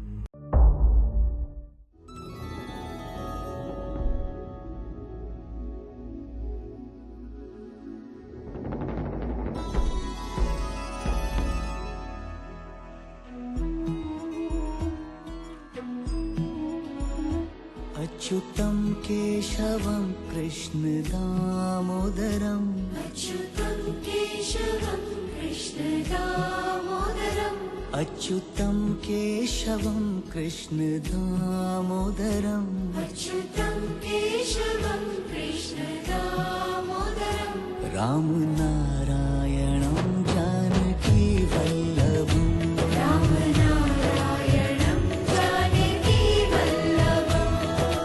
Speaker 4: अच्युतं केशवं कृष्ण दामोदरम्
Speaker 6: अच्युतं केशवं कृष्ण दामोदरम्
Speaker 4: अच्युतं केशवं कृष्ण दामोदरम्
Speaker 6: अच्युतं केशवं कृष्ण दामोदरम्
Speaker 4: राम नारायणं जानकी वल्लभम्
Speaker 6: राम नारायणं जानकी वल्लभम्।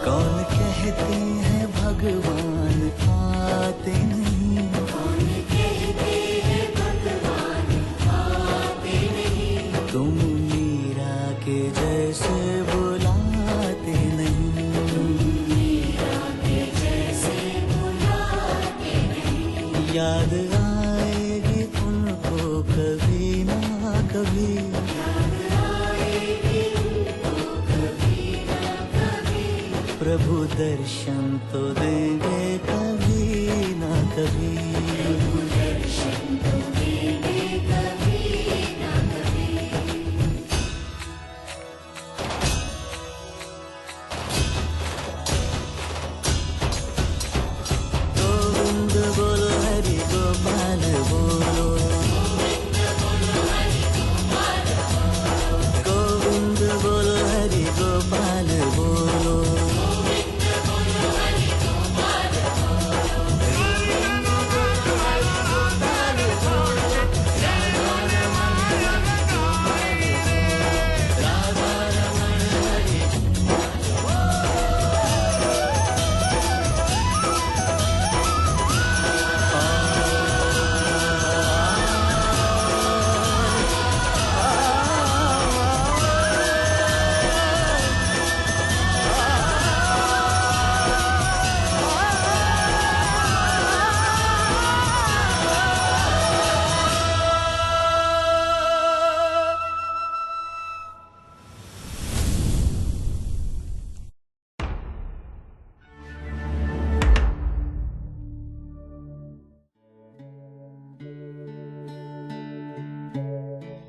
Speaker 4: कौन कहते हैं भगवान आते नहीं,
Speaker 6: कौन कहते हैं भगवान आते नहीं।
Speaker 4: तुम मीरा के जैसे बुलाते नहीं,
Speaker 6: मीरा के जैसे बुलाते नहीं।
Speaker 4: याद आएगी उनको कभी ना कभी,
Speaker 6: याद आएगी उनको कभी ना कभी।
Speaker 4: प्रभु दर्शन तो देंगे कभी ना कभी।
Speaker 6: प्रभु दर्शन तो देंगे कभी ना कभी।
Speaker 4: गोविंद बोलो हरि गोपाल बोलो, गोविंद बोलो हरि गोपाल बोलो।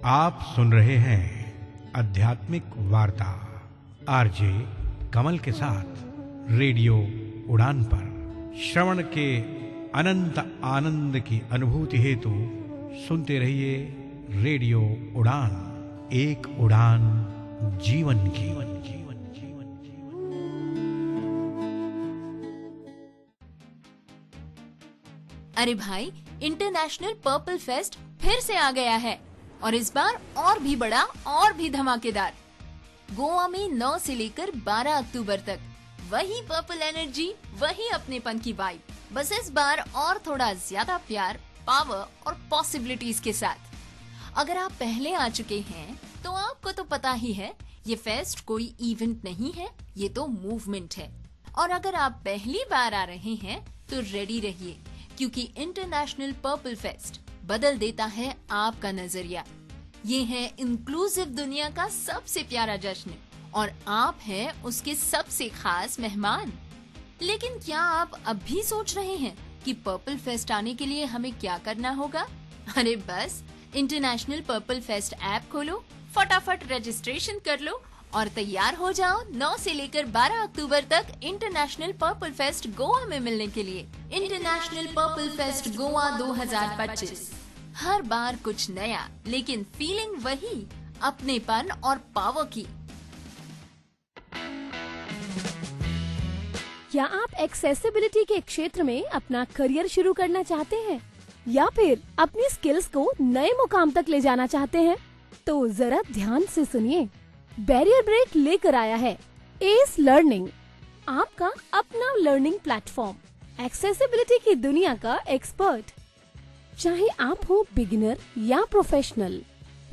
Speaker 1: आप सुन रहे हैं आध्यात्मिक वार्ता आरजे कमल के साथ रेडियो उड़ान पर। श्रवण के अनंत आनंद की अनुभूति हेतु सुनते रहिए रेडियो उड़ान, एक उड़ान जीवन की।
Speaker 7: अरे भाई, इंटरनेशनल पर्पल फेस्ट फिर से आ गया है और इस बार और भी बड़ा और भी धमाकेदार। गोवा में 9 से लेकर 12 अक्टूबर तक वही पर्पल एनर्जी, वही अपनेपन की वाइब, बस इस बार और थोड़ा ज्यादा प्यार, पावर और पॉसिबिलिटीज के साथ। अगर आप पहले आ चुके हैं तो आपको तो पता ही है, ये फेस्ट कोई इवेंट नहीं है, ये तो मूवमेंट है। और अगर आप पहली बार आ रहे हैं तो रेडी रहिए, क्योंकि इंटरनेशनल पर्पल फेस्ट बदल देता है आपका नजरिया। ये है इंक्लूसिव दुनिया का सबसे प्यारा जश्न और आप हैं उसके सबसे खास मेहमान। लेकिन क्या आप अब भी सोच रहे हैं कि पर्पल फेस्ट आने के लिए हमें क्या करना होगा? अरे बस इंटरनेशनल पर्पल फेस्ट ऐप खोलो, फटाफट रजिस्ट्रेशन कर लो और तैयार हो जाओ 9 से लेकर 12 अक्टूबर तक इंटरनेशनल पर्पल फेस्ट गोवा में मिलने के लिए। International purple fest Goa 2025। हर बार कुछ नया, लेकिन फीलिंग वही, अपनेपन और पावर की।
Speaker 8: क्या आप एक्सेसिबिलिटी के क्षेत्र में अपना करियर शुरू करना चाहते हैं या फिर अपनी स्किल्स को नए मुकाम तक ले जाना चाहते हैं? तो जरा ध्यान से सुनिए। बैरियर ब्रेक लेकर आया है एस लर्निंग, आपका अपना लर्निंग प्लेटफॉर्म, एक्सेसिबिलिटी की दुनिया का एक्सपर्ट। चाहे आप हो बिगिनर या प्रोफेशनल,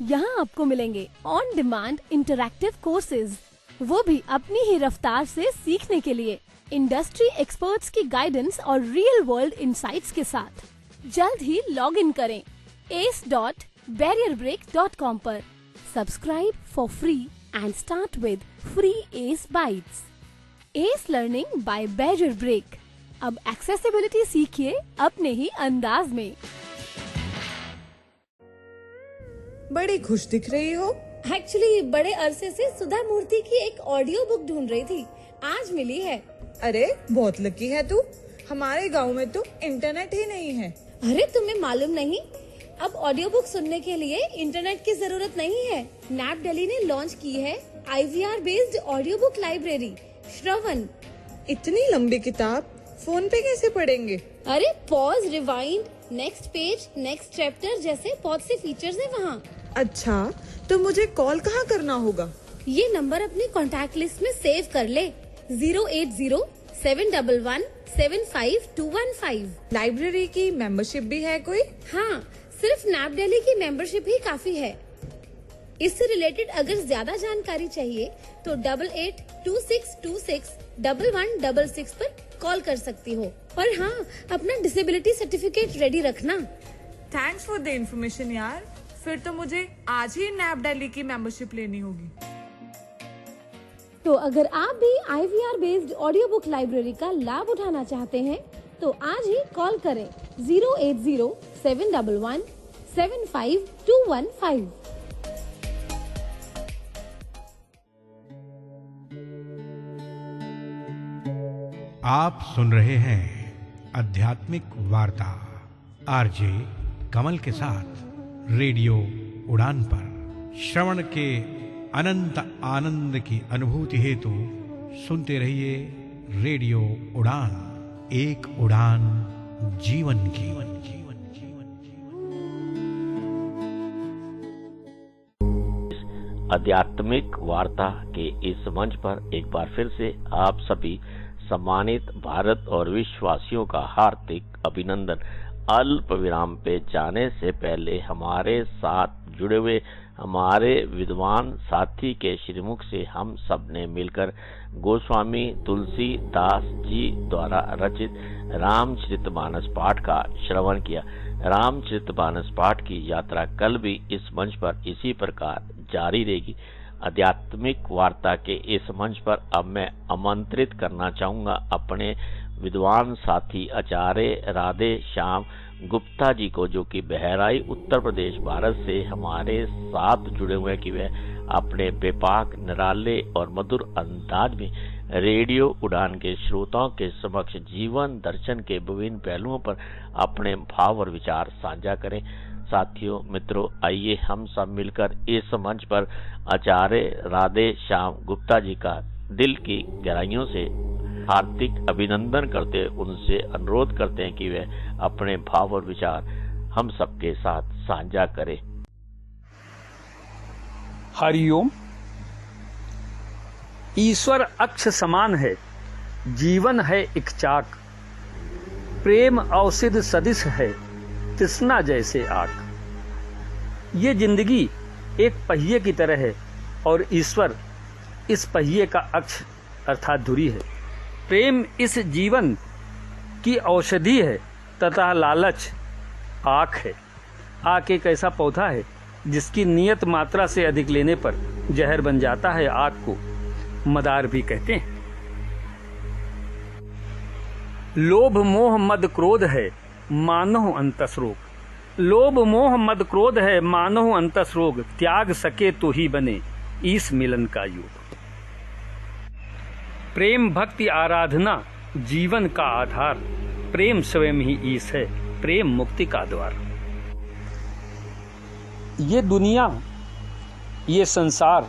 Speaker 8: यहाँ आपको मिलेंगे ऑन डिमांड इंटरैक्टिव कोर्सेज, वो भी अपनी ही रफ्तार से सीखने के लिए, इंडस्ट्री एक्सपर्ट्स की गाइडेंस और रियल वर्ल्ड इंसाइट्स के साथ। जल्द ही लॉग इन करें ace.barrierbreak.com पर। Subscribe for free and start with free ACE Bites. ACE Learning by Barrier Break. अब accessibility सीखिए अपने ही अंदाज में।
Speaker 9: बड़ी खुश दिख रही हो।
Speaker 8: एक्चुअली बड़े अरसे से सुधा मूर्ति की एक ऑडियो बुक ढूंढ रही थी, आज मिली है।
Speaker 9: अरे बहुत लकी है तू, हमारे गांव में तो इंटरनेट ही नहीं है।
Speaker 8: अरे तुम्हें मालूम नहीं, अब ऑडियो बुक सुनने के लिए इंटरनेट की जरूरत नहीं है। नैप दिल्ली ने लॉन्च की है IVR based audio book library Shravan.
Speaker 9: इतनी लंबी किताब फोन पे कैसे पढ़ेंगे?
Speaker 8: अरे pause, rewind, next page, next chapter जैसे बहुत से फीचर्स हैं वहाँ।
Speaker 9: अच्छा, तो मुझे कॉल कहाँ करना होगा?
Speaker 8: ये नंबर अपनी कॉन्टैक्ट लिस्ट में सेव कर ले, 080-711-75215।
Speaker 9: लाइब्रेरी की मेंबरशिप भी है कोई?
Speaker 8: हाँ, सिर्फ नैप दिल्ली की मेंबरशिप ही काफी है। इससे रिलेटेड अगर ज्यादा जानकारी चाहिए तो 8826261166 पर कॉल कर सकती हो। और हाँ, अपना डिसेबिलिटी सर्टिफिकेट रेडी रखना।
Speaker 9: थैंक्स फॉर द इन्फॉर्मेशन यार, फिर तो मुझे आज ही नैप दिल्ली की मेंबरशिप लेनी होगी।
Speaker 8: तो अगर आप भी IVR based audio book library का लाभ उठाना चाहते हैं तो आज ही कॉल करें 080-711-75215।
Speaker 1: आप सुन रहे हैं आध्यात्मिक वार्ता आरजे कमल के साथ रेडियो उड़ान पर। श्रवण के अनंत आनंद की अनुभूति हेतु सुनते रहिए रेडियो उड़ान, एक उड़ान जीवन की।
Speaker 3: आध्यात्मिक वार्ता के इस मंच पर एक बार फिर से आप सभी सम्मानित भारत और विश्ववासियों का हार्दिक अभिनंदन। अल्प विराम पे जाने से पहले हमारे साथ जुड़े हुए हमारे विद्वान साथी के श्रीमुख से हम सब ने मिलकर गोस्वामी तुलसीदास जी द्वारा रचित रामचरितमानस पाठ का श्रवण किया। रामचरितमानस पाठ की यात्रा कल भी इस मंच पर इसी प्रकार जारी रहेगी। आध्यात्मिक वार्ता के इस मंच पर अब मैं आमंत्रित करना चाहूंगा अपने विद्वान साथी आचार्य राधे श्याम गुप्ता जी को, जो कि बहराइच उत्तर प्रदेश भारत से हमारे साथ जुड़े हुए कि वह अपने बेपाक निराले और मधुर अंदाज में रेडियो उड़ान के श्रोताओं के समक्ष जीवन दर्शन के विभिन्न पहलुओं पर अपने भाव और विचार साझा करें। साथियों, मित्रों, आइए हम सब मिलकर इस मंच पर आचार्य राधे श्याम गुप्ता जी का दिल की गहराइयों से हार्दिक अभिनंदन करते उनसे अनुरोध करते हैं कि वे अपने भाव और विचार हम सबके साथ साझा करें।
Speaker 10: हरिओम। ईश्वर अक्ष समान है, जीवन है एक चाक, प्रेम औषध सदिश है, तृष्णा जैसे आग। ये जिंदगी एक पहिए की तरह है और ईश्वर इस पहिए का अक्ष अर्थात धुरी है। प्रेम इस जीवन की औषधि है तथा लालच आँख है। आँख एक ऐसा पौधा है जिसकी नियत मात्रा से अधिक लेने पर जहर बन जाता है। आग को मदार भी कहते हैं। लोभ मोह मद क्रोध है मानव अंतस्रोग, लोभ मोह मद क्रोध है मानव अंतस रोग, त्याग सके तो ही बने ईस मिलन का योग। प्रेम भक्ति आराधना जीवन का आधार, प्रेम स्वयं ही ईस है, प्रेम मुक्ति का द्वार। ये दुनिया, ये संसार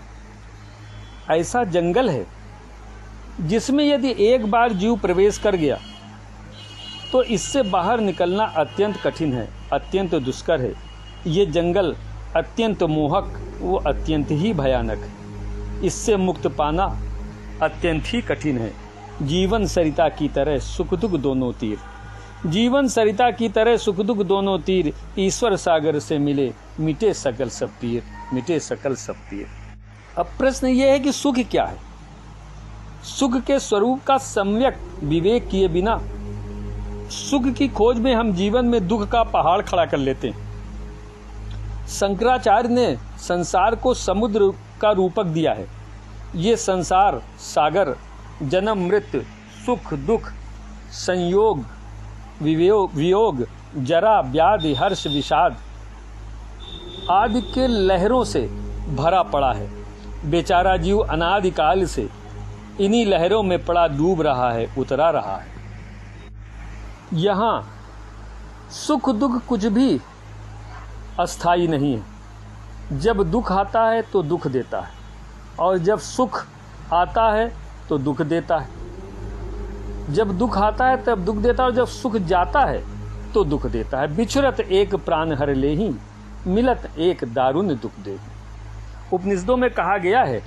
Speaker 10: ऐसा जंगल है जिसमें यदि एक बार जीव प्रवेश कर गया तो इससे बाहर निकलना अत्यंत कठिन है, अत्यंत दुष्कर है। ये जंगल अत्यंत मोहक, वो अत्यंत ही भयानक है। इससे मुक्त पाना अत्यंत ही कठिन है। जीवन सरिता की तरह सुख दुख दोनों तीर, जीवन सरिता की तरह सुख दुख दोनों तीर, ईश्वर सागर से मिले मिटे सकल सब पीर, मिटे सकल सब पीर। अब प्रश्न ये है कि सुख क्या है? सुख के स्वरूप का सम्यक विवेक किए बिना सुख की खोज में हम जीवन में दुख का पहाड़ खड़ा कर लेते हैं। शंकराचार्य ने संसार को समुद्र का रूपक दिया है। ये संसार सागर जन्म मृत्यु, सुख दुख, संयोग वियोग, जरा व्याधि हर्ष विषाद आदि के लहरों से भरा पड़ा है। बेचारा जीव अनादिकाल से इन्हीं लहरों में पड़ा डूब रहा है, उतरा रहा है। यहाँ सुख दुख कुछ भी अस्थाई नहीं है। जब दुख आता है तो दुख देता है, और जब सुख आता है तो दुख देता है। जब दुख आता है तब दुख देता है, और जब सुख जाता है तो दुख देता है। बिछुरत एक प्राण हर लेहि, मिलत एक दारुण दुख दे। उपनिषदों में कहा गया है,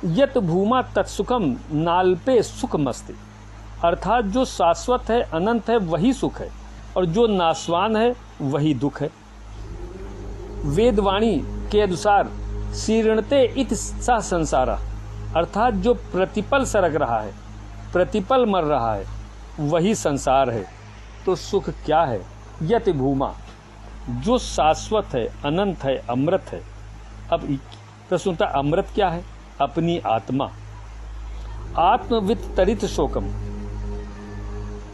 Speaker 10: यत भूमा तत्सुखम नाल्पे सुख मस्ति, अर्थात जो शाश्वत है, अनंत है, वही सुख है, और जो नाशवान है वही दुख है। वेदवाणी के अनुसार शीर्णते इत सा संसारा, अर्थात जो प्रतिपल सरक रहा है, प्रतिपल मर रहा है, वही संसार है। तो सुख क्या है? यत भूमा, जो शाश्वत है, अनंत है, अमृत है। अब प्रश्न उठता, अमृत क्या है? अपनी आत्मा। आत्मवित तरित शोकम,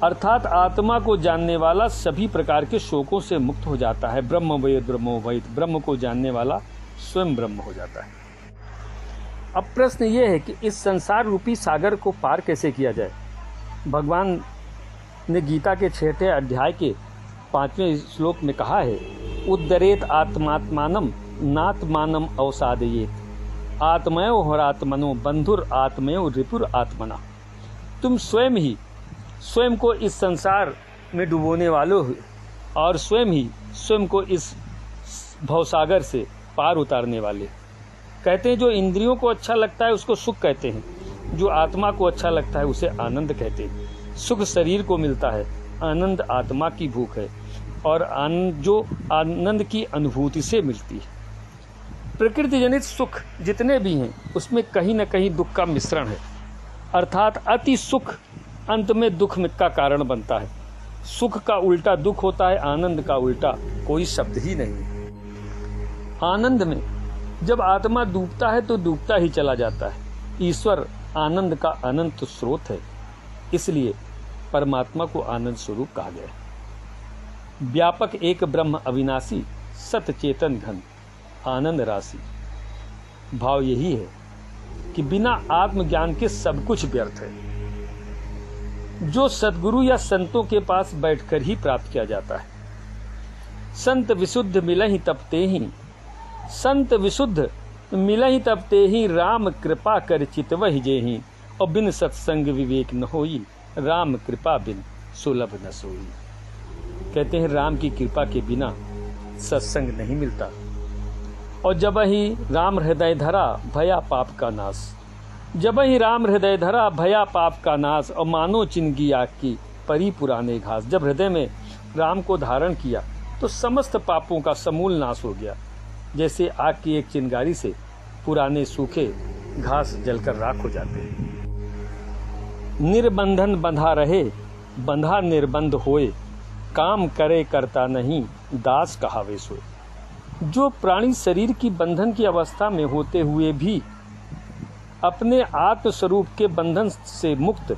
Speaker 10: अर्थात आत्मा को जानने वाला सभी प्रकार के शोकों से मुक्त हो जाता है। ब्रह्म वेद ब्रह्मो वेद, ब्रह्म को जानने वाला स्वयं ब्रह्म हो जाता है। अब प्रश्न ये है कि इस संसार रूपी सागर को पार कैसे किया जाए? भगवान ने गीता के 6वें अध्याय के 5वें श्लोक में कहा है, उद्धरेत आत्मात्मानम नात्मानम अवसादयेत, आत्मयो हरात्मनो बंधुर आत्मयो रिपुर आत्मना। तुम स्वयं ही स्वयं को इस संसार में डुबोने वाले हो, और स्वयं ही स्वयं को इस भवसागर से पार उतारने वाले। कहते हैं जो इंद्रियों को अच्छा लगता है उसको सुख कहते हैं, जो आत्मा को अच्छा लगता है उसे आनंद कहते हैं। सुख शरीर को मिलता है, आनंद आत्मा की भूख है, और जो आनंद की अनुभूति से मिलती है। प्रकृति जनित सुख जितने भी हैं उसमें कहीं न कहीं दुख का मिश्रण है, अर्थात अति सुख अंत में दुख का कारण बनता है। सुख का उल्टा दुख होता है, आनंद का उल्टा कोई शब्द ही नहीं। आनंद में जब आत्मा डूबता है तो डूबता ही चला जाता है। ईश्वर आनंद का अनंत स्रोत है, इसलिए परमात्मा को आनंद स्वरूप कहा गया है। व्यापक एक ब्रह्म अविनाशी, सत चेतन घन आनंद राशि। भाव यही है कि बिना आत्मज्ञान के सब कुछ व्यर्थ है, जो सद्गुरु या संतों के पास बैठकर ही प्राप्त किया जाता है। संत विशुद्ध मिलहि तब तेहि, संत विशुद्ध मिलहि तब तेहि, राम कृपा कर चितवहि जेहि, और बिन सत्संग विवेक न होई, राम कृपा बिन सुलभ न सोई। कहते हैं राम की कृपा के बिना सत्संग नहीं मिलता, और जब ही राम हृदय धरा भया पाप का नाश, जब ही राम हृदय धरा भया पाप का नाश, और मानो चिनगी आग की परी पुराने घास। जब हृदय में राम को धारण किया तो समस्त पापों का समूल नाश हो गया, जैसे आग की एक चिंगारी से पुराने सूखे घास जलकर राख हो जाते हैं। निर्बंधन बंधा रहे, बंधा निर्बंध होए, काम करे करता नहीं, दास कहावे सोए। जो प्राणी शरीर की बंधन की अवस्था में होते हुए भी अपने आत्म स्वरूप के बंधन से मुक्त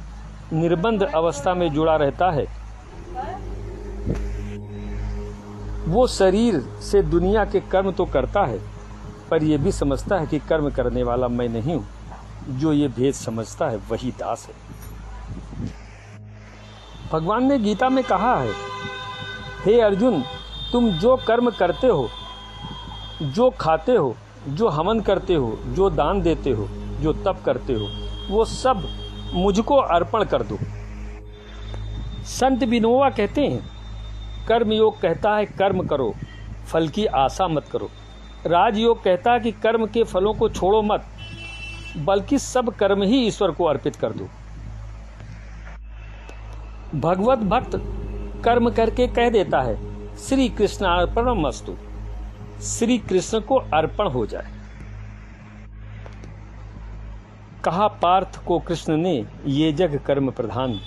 Speaker 10: निर्बंध अवस्था में जुड़ा रहता है, वो शरीर से दुनिया के कर्म तो करता है, पर यह भी समझता है कि कर्म करने वाला मैं नहीं हूं। जो ये भेद समझता है वही दास है। भगवान ने गीता में कहा है, हे अर्जुन, तुम जो कर्म करते हो, जो खाते हो, जो हवन करते हो, जो दान देते हो, जो तप करते हो, वो सब मुझको अर्पण कर दो। संत विनोबा कहते हैं, कर्म योग कहता है कर्म करो, फल की आशा मत करो। राजयोग कहता है कि कर्म के फलों को छोड़ो मत, बल्कि सब कर्म ही ईश्वर को अर्पित कर दो। भगवत भक्त कर्म करके कह देता है, श्री कृष्णार्पणमस्तु, श्री कृष्ण को अर्पण हो जाए। कहा पार्थ को कृष्ण ने ये जग कर्म प्रधान,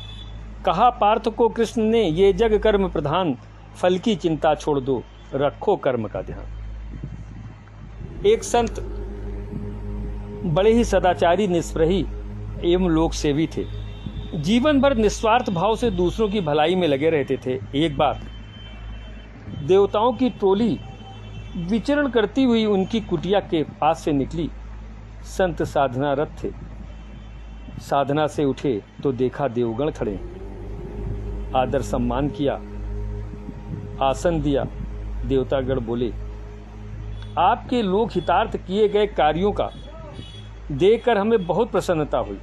Speaker 10: कहा पार्थ को कृष्ण ने ये जग कर्म प्रधान, फल की चिंता छोड़ दो, रखो कर्म का ध्यान। एक संत बड़े ही सदाचारी, निस्पृही एवं लोक सेवी थे। जीवन भर निस्वार्थ भाव से दूसरों की भलाई में लगे रहते थे। एक बार देवताओं की टोली विचरण करती हुई उनकी कुटिया के पास से निकली। संत साधनारत थे। साधना से उठे तो देखा देवगण खड़े। आदर सम्मान किया, आसन दिया। देवतागण बोले, आपके लोक हितार्थ किए गए कार्यों का देखकर हमें बहुत प्रसन्नता हुई।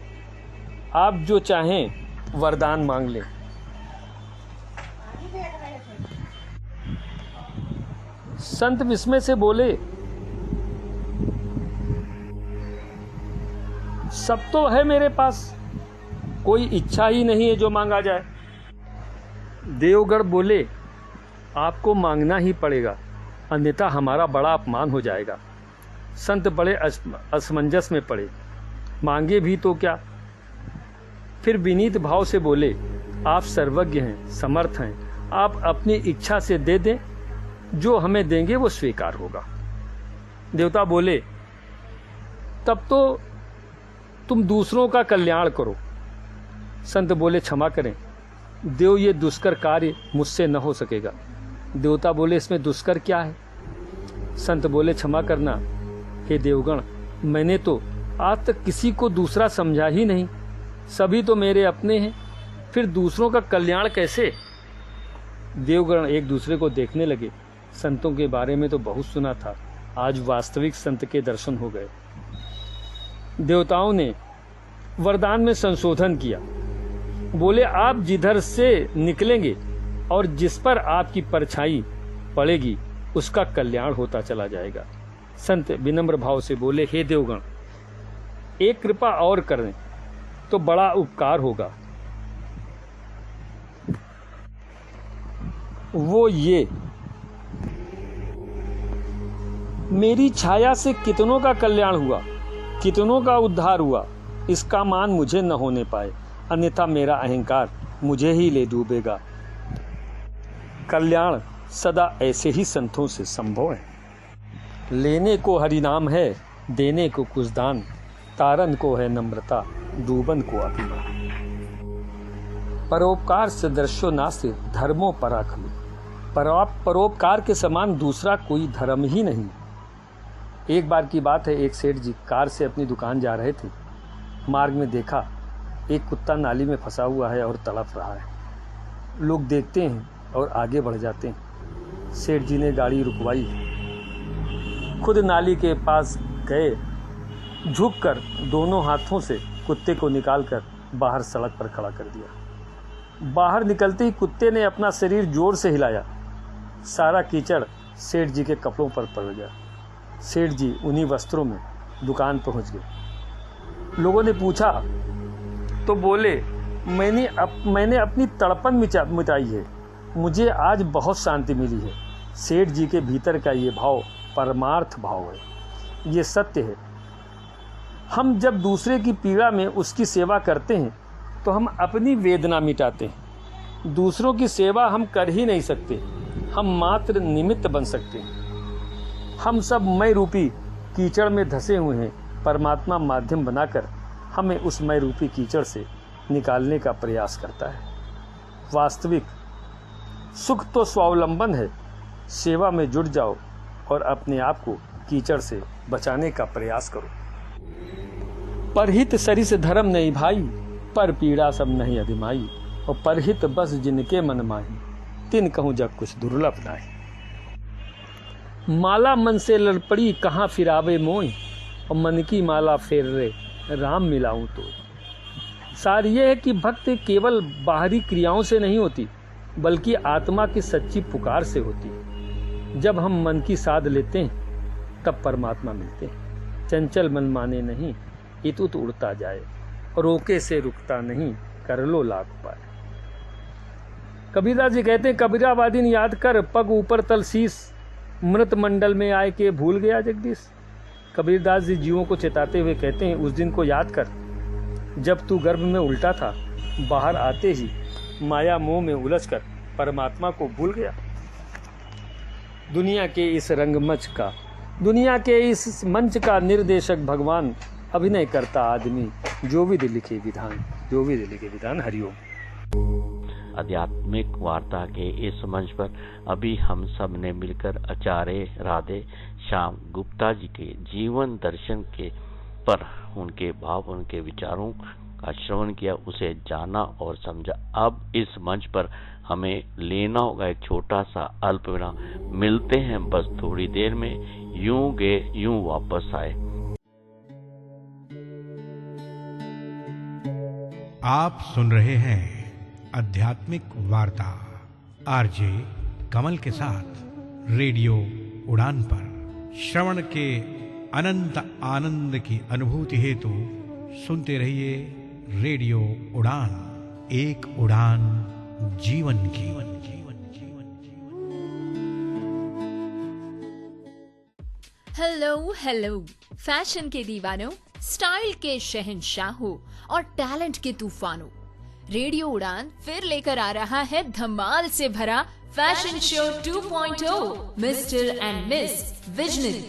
Speaker 10: आप जो चाहें वरदान मांग लें। संत विस्मय से बोले, सब तो है मेरे पास, कोई इच्छा ही नहीं है जो मांगा जाए। देवगण बोले, आपको मांगना ही पड़ेगा, अन्यथा हमारा बड़ा अपमान हो जाएगा। संत बड़े असमंजस में पड़े, मांगे भी तो क्या। फिर विनीत भाव से बोले, आप सर्वज्ञ हैं, समर्थ हैं, आप अपनी इच्छा से दे दें, जो हमें देंगे वो स्वीकार होगा। देवता बोले, तब तो तुम दूसरों का कल्याण करो। संत बोले, क्षमा करें देव, ये दुष्कर कार्य मुझसे न हो सकेगा। देवता बोले, इसमें दुष्कर क्या है। संत बोले, क्षमा करना हे देवगण, मैंने तो आज तक किसी को दूसरा समझा ही नहीं, सभी तो मेरे अपने हैं, फिर दूसरों का कल्याण कैसे। देवगण एक दूसरे को देखने लगे। संतों के बारे में तो बहुत सुना था, आज वास्तविक संत के दर्शन हो गए। देवताओं ने वरदान में संशोधन किया। बोले, आप जिधर से निकलेंगे और जिस पर आपकी परछाई पड़ेगी उसका कल्याण होता चला जाएगा। संत विनम्र भाव से बोले, हे देवगण, एक कृपा और करें तो बड़ा उपकार होगा। वो ये, मेरी छाया से कितनों का कल्याण हुआ, कितनों का उद्धार हुआ, इसका मान मुझे न होने पाए, अन्यथा मेरा अहंकार मुझे ही ले डूबेगा। कल्याण सदा ऐसे ही संतों से संभव है। लेने को हरि नाम है, देने को कुछ दान, तारन को है नम्रता, डूबन को अभिमान। परोपकार सदृशो नास्ति धर्मो पराखलु, परोपकार के समान दूसरा कोई धर्म ही नहीं। एक बार की बात है, एक सेठ जी कार से अपनी दुकान जा रहे थे। मार्ग में देखा एक कुत्ता नाली में फंसा हुआ है और तड़प रहा है। लोग देखते हैं और आगे बढ़ जाते हैं। सेठ जी ने गाड़ी रुकवाई, खुद नाली के पास गए, झुककर दोनों हाथों से कुत्ते को निकालकर बाहर सड़क पर खड़ा कर दिया। बाहर निकलते ही कुत्ते ने अपना शरीर जोर से हिलाया। सारा कीचड़ सेठ जी के कपड़ों पर पड़ गया। सेठ जी उन्हीं वस्त्रों में दुकान पहुंच गए। लोगों ने पूछा तो बोले, मैंने अपनी तड़पन मिटाई है, मुझे आज बहुत शांति मिली है। सेठ जी के भीतर का ये भाव परमार्थ भाव है, ये सत्य है। हम जब दूसरे की पीड़ा में उसकी सेवा करते हैं तो हम अपनी वेदना मिटाते हैं। दूसरों की सेवा हम कर ही नहीं सकते, हम मात्र निमित्त बन सकते हैं। हम सब मय रूपी कीचड़ में धंसे हुए हैं। परमात्मा माध्यम बनाकर हमें उस मय रूपी कीचड़ से निकालने का प्रयास करता है। वास्तविक सुख तो स्वावलंबन है, सेवा में जुट जाओ और अपने आप को कीचड़ से बचाने का प्रयास करो। परहित सरिस धर्म नहीं भाई, पर पीड़ा सब नहीं अधिमाई, और परहित बस जिनके मन माही, तिन कहूँ जग कुछ दुर्लभ नाहि। माला मन से लड़ पड़ी कहाँ फिरावे मोय, और मन की माला फेर रे राम मिलाऊं तो। सार ये है कि भक्ति केवल बाहरी क्रियाओं से नहीं होती, बल्कि आत्मा की सच्ची पुकार से होती है। जब हम मन की साध लेते हैं तब परमात्मा मिलते हैं। चंचल मन माने नहीं, इतुत उड़ता जाए, और रोके से रुकता नहीं, कर लो लाख पाए। कबीरदास जी कहते हैं, कबीरावादीन याद कर पग ऊपर तल शीस, मृत मंडल में आए के भूल गया जगदीश। कबीरदास जी जीवों को चेताते हुए कहते हैं, उस दिन को याद कर जब तू गर्भ में उल्टा था, बाहर आते ही माया मोह में उलझकर परमात्मा को भूल गया। दुनिया के इस मंच का निर्देशक भगवान, अभिनय करता आदमी, जो विधि लिखे विधान। हरिओम।
Speaker 3: आध्यात्मिक वार्ता के इस मंच पर अभी हम सब ने मिलकर आचार्य राधे श्याम गुप्ता जी के जीवन दर्शन के पर उनके भाव, उनके विचारों का श्रवण किया, उसे जाना और समझा। अब इस मंच पर हमें लेना होगा एक छोटा सा अल्प विराम। मिलते हैं बस थोड़ी देर में। यूं गए यूं वापस आए।
Speaker 1: आप सुन रहे हैं आध्यात्मिक वार्ता आरजे कमल के साथ रेडियो उड़ान पर। श्रवण के अनंत आनंद की अनुभूति हेतु सुनते रहिए रेडियो उड़ान, एक उड़ान जीवन की।
Speaker 7: हेलो फैशन के दीवानों, स्टाइल के शहंशाहों और टैलेंट के तूफानों, रेडियो उड़ान फिर लेकर आ रहा है धमाल से भरा fashion show 2.0 mister and miss visionary.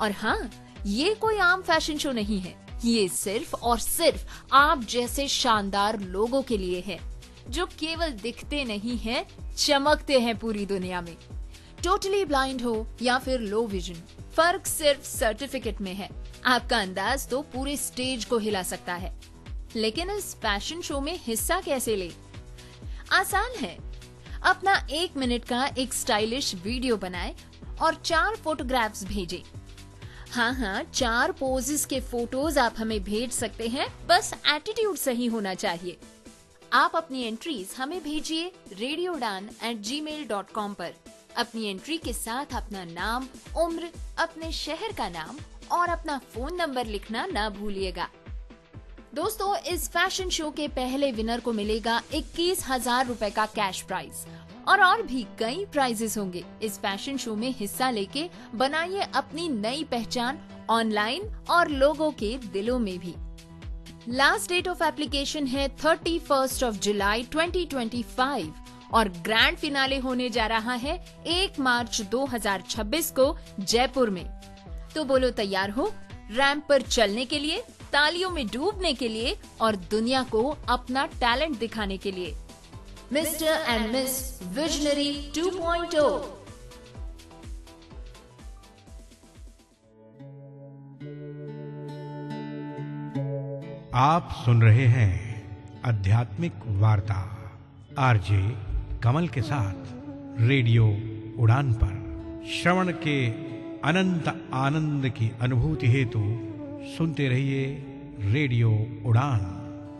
Speaker 7: और हाँ, ये कोई आम फैशन शो नहीं है, ये सिर्फ और सिर्फ आप जैसे शानदार लोगों के लिए है, जो केवल दिखते नहीं हैं, चमकते हैं पूरी दुनिया में। टोटली ब्लाइंड हो या फिर लो विजन, फर्क सिर्फ सर्टिफिकेट में है। आपका अंदाज तो पूरे स्टेज को हिला सकता है। लेकिन इस फैशन शो में हिस्सा कैसे ले? आसान है। अपना 1 मिनट का एक स्टाइलिश वीडियो बनाए और 4 फोटोग्राफ्स भेजें। हाँ, 4 पोजेस के फोटोज आप हमें भेज सकते हैं, बस एटीट्यूड सही होना चाहिए। आप अपनी एंट्रीज हमें भेजिए radioudan@gmail.com पर। अपनी एंट्री के साथ अपना नाम, उम्र, अपने शहर का नाम और अपना फोन नंबर लिखना ना भूलिएगा। दोस्तों, इस फैशन शो के पहले विनर को मिलेगा 21,000 रुपए का कैश प्राइज और भी कई प्राइजेस होंगे। इस फैशन शो में हिस्सा लेके बनाइए अपनी नई पहचान ऑनलाइन और लोगों के दिलों में भी। लास्ट डेट ऑफ एप्लीकेशन है 31 जुलाई 2025 और ग्रैंड फिनाले होने जा रहा है 1 मार्च 2026 को जयपुर में। तो बोलो, तैयार हो रैंप पर चलने के लिए, तालियों में डूबने के लिए और दुनिया को अपना टैलेंट दिखाने के लिए। Mister and miss visionary 2.0।
Speaker 1: आप सुन रहे हैं आध्यात्मिक वार्ता आरजे कमल के साथ रेडियो उड़ान पर। श्रवण के अनंत आनंद की अनुभूति हेतु सुनते रहिए रेडियो उड़ान,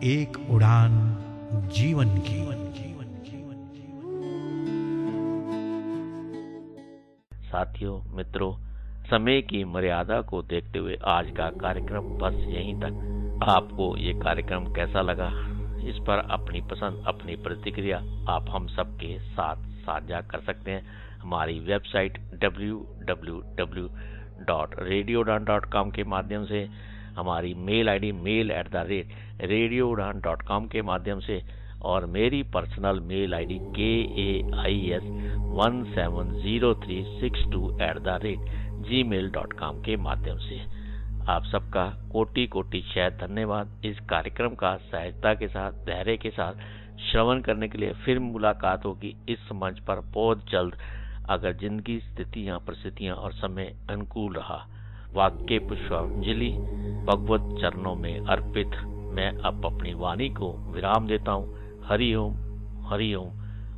Speaker 1: एक उड़ान जीवन की।
Speaker 3: साथियों, मित्रों, समय की मर्यादा को देखते हुए आज का कार्यक्रम बस यहीं तक। आपको ये कार्यक्रम कैसा लगा, इस पर अपनी पसंद, अपनी प्रतिक्रिया आप हम सबके साथ साझा कर सकते हैं। हमारी वेबसाइट www.radioudan.com के माध्यम से, हमारी मेल आईडी mail@radioudan.com के माध्यम से और मेरी पर्सनल मेल आईडी KAIS170362@gmail.com के माध्यम से। आप सबका कोटि कोटि शय धन्यवाद। इस कार्यक्रम का सहजता के साथ, धैर्य के साथ श्रवण करने के लिए। फिर मुलाकात होगी इस मंच पर बहुत जल्द। अगर जिंदगी, स्थितियां, परिस्थितियां और समय अनुकूल रहा। वाक्य पुष्पांजलि भगवत चरणों में अर्पित मैं अब अपनी वाणी को विराम देता हूँ। हरि ओम, हरि ओम।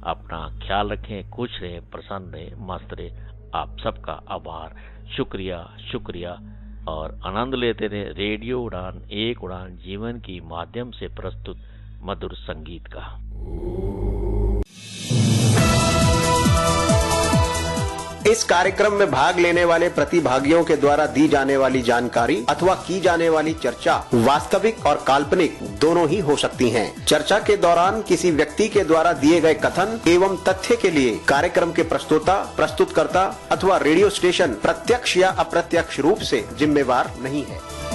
Speaker 3: अपना ख्याल रखें, खुश रहें, प्रसन्न रहें, मस्त रहें। आप सबका आभार, शुक्रिया, शुक्रिया और आनंद लेते रहे रेडियो उड़ान, एक उड़ान जीवन की माध्यम से प्रस्तुत मधुर संगीत का।
Speaker 2: इस कार्यक्रम में भाग लेने वाले प्रतिभागियों के द्वारा दी जाने वाली जानकारी अथवा की जाने वाली चर्चा वास्तविक और काल्पनिक दोनों ही हो सकती हैं। चर्चा के दौरान किसी व्यक्ति के द्वारा दिए गए कथन एवं तथ्य के लिए कार्यक्रम के प्रस्तोता, प्रस्तुतकर्ता अथवा रेडियो स्टेशन प्रत्यक्ष या अप्रत्यक्ष रूप से जिम्मेवार नहीं है।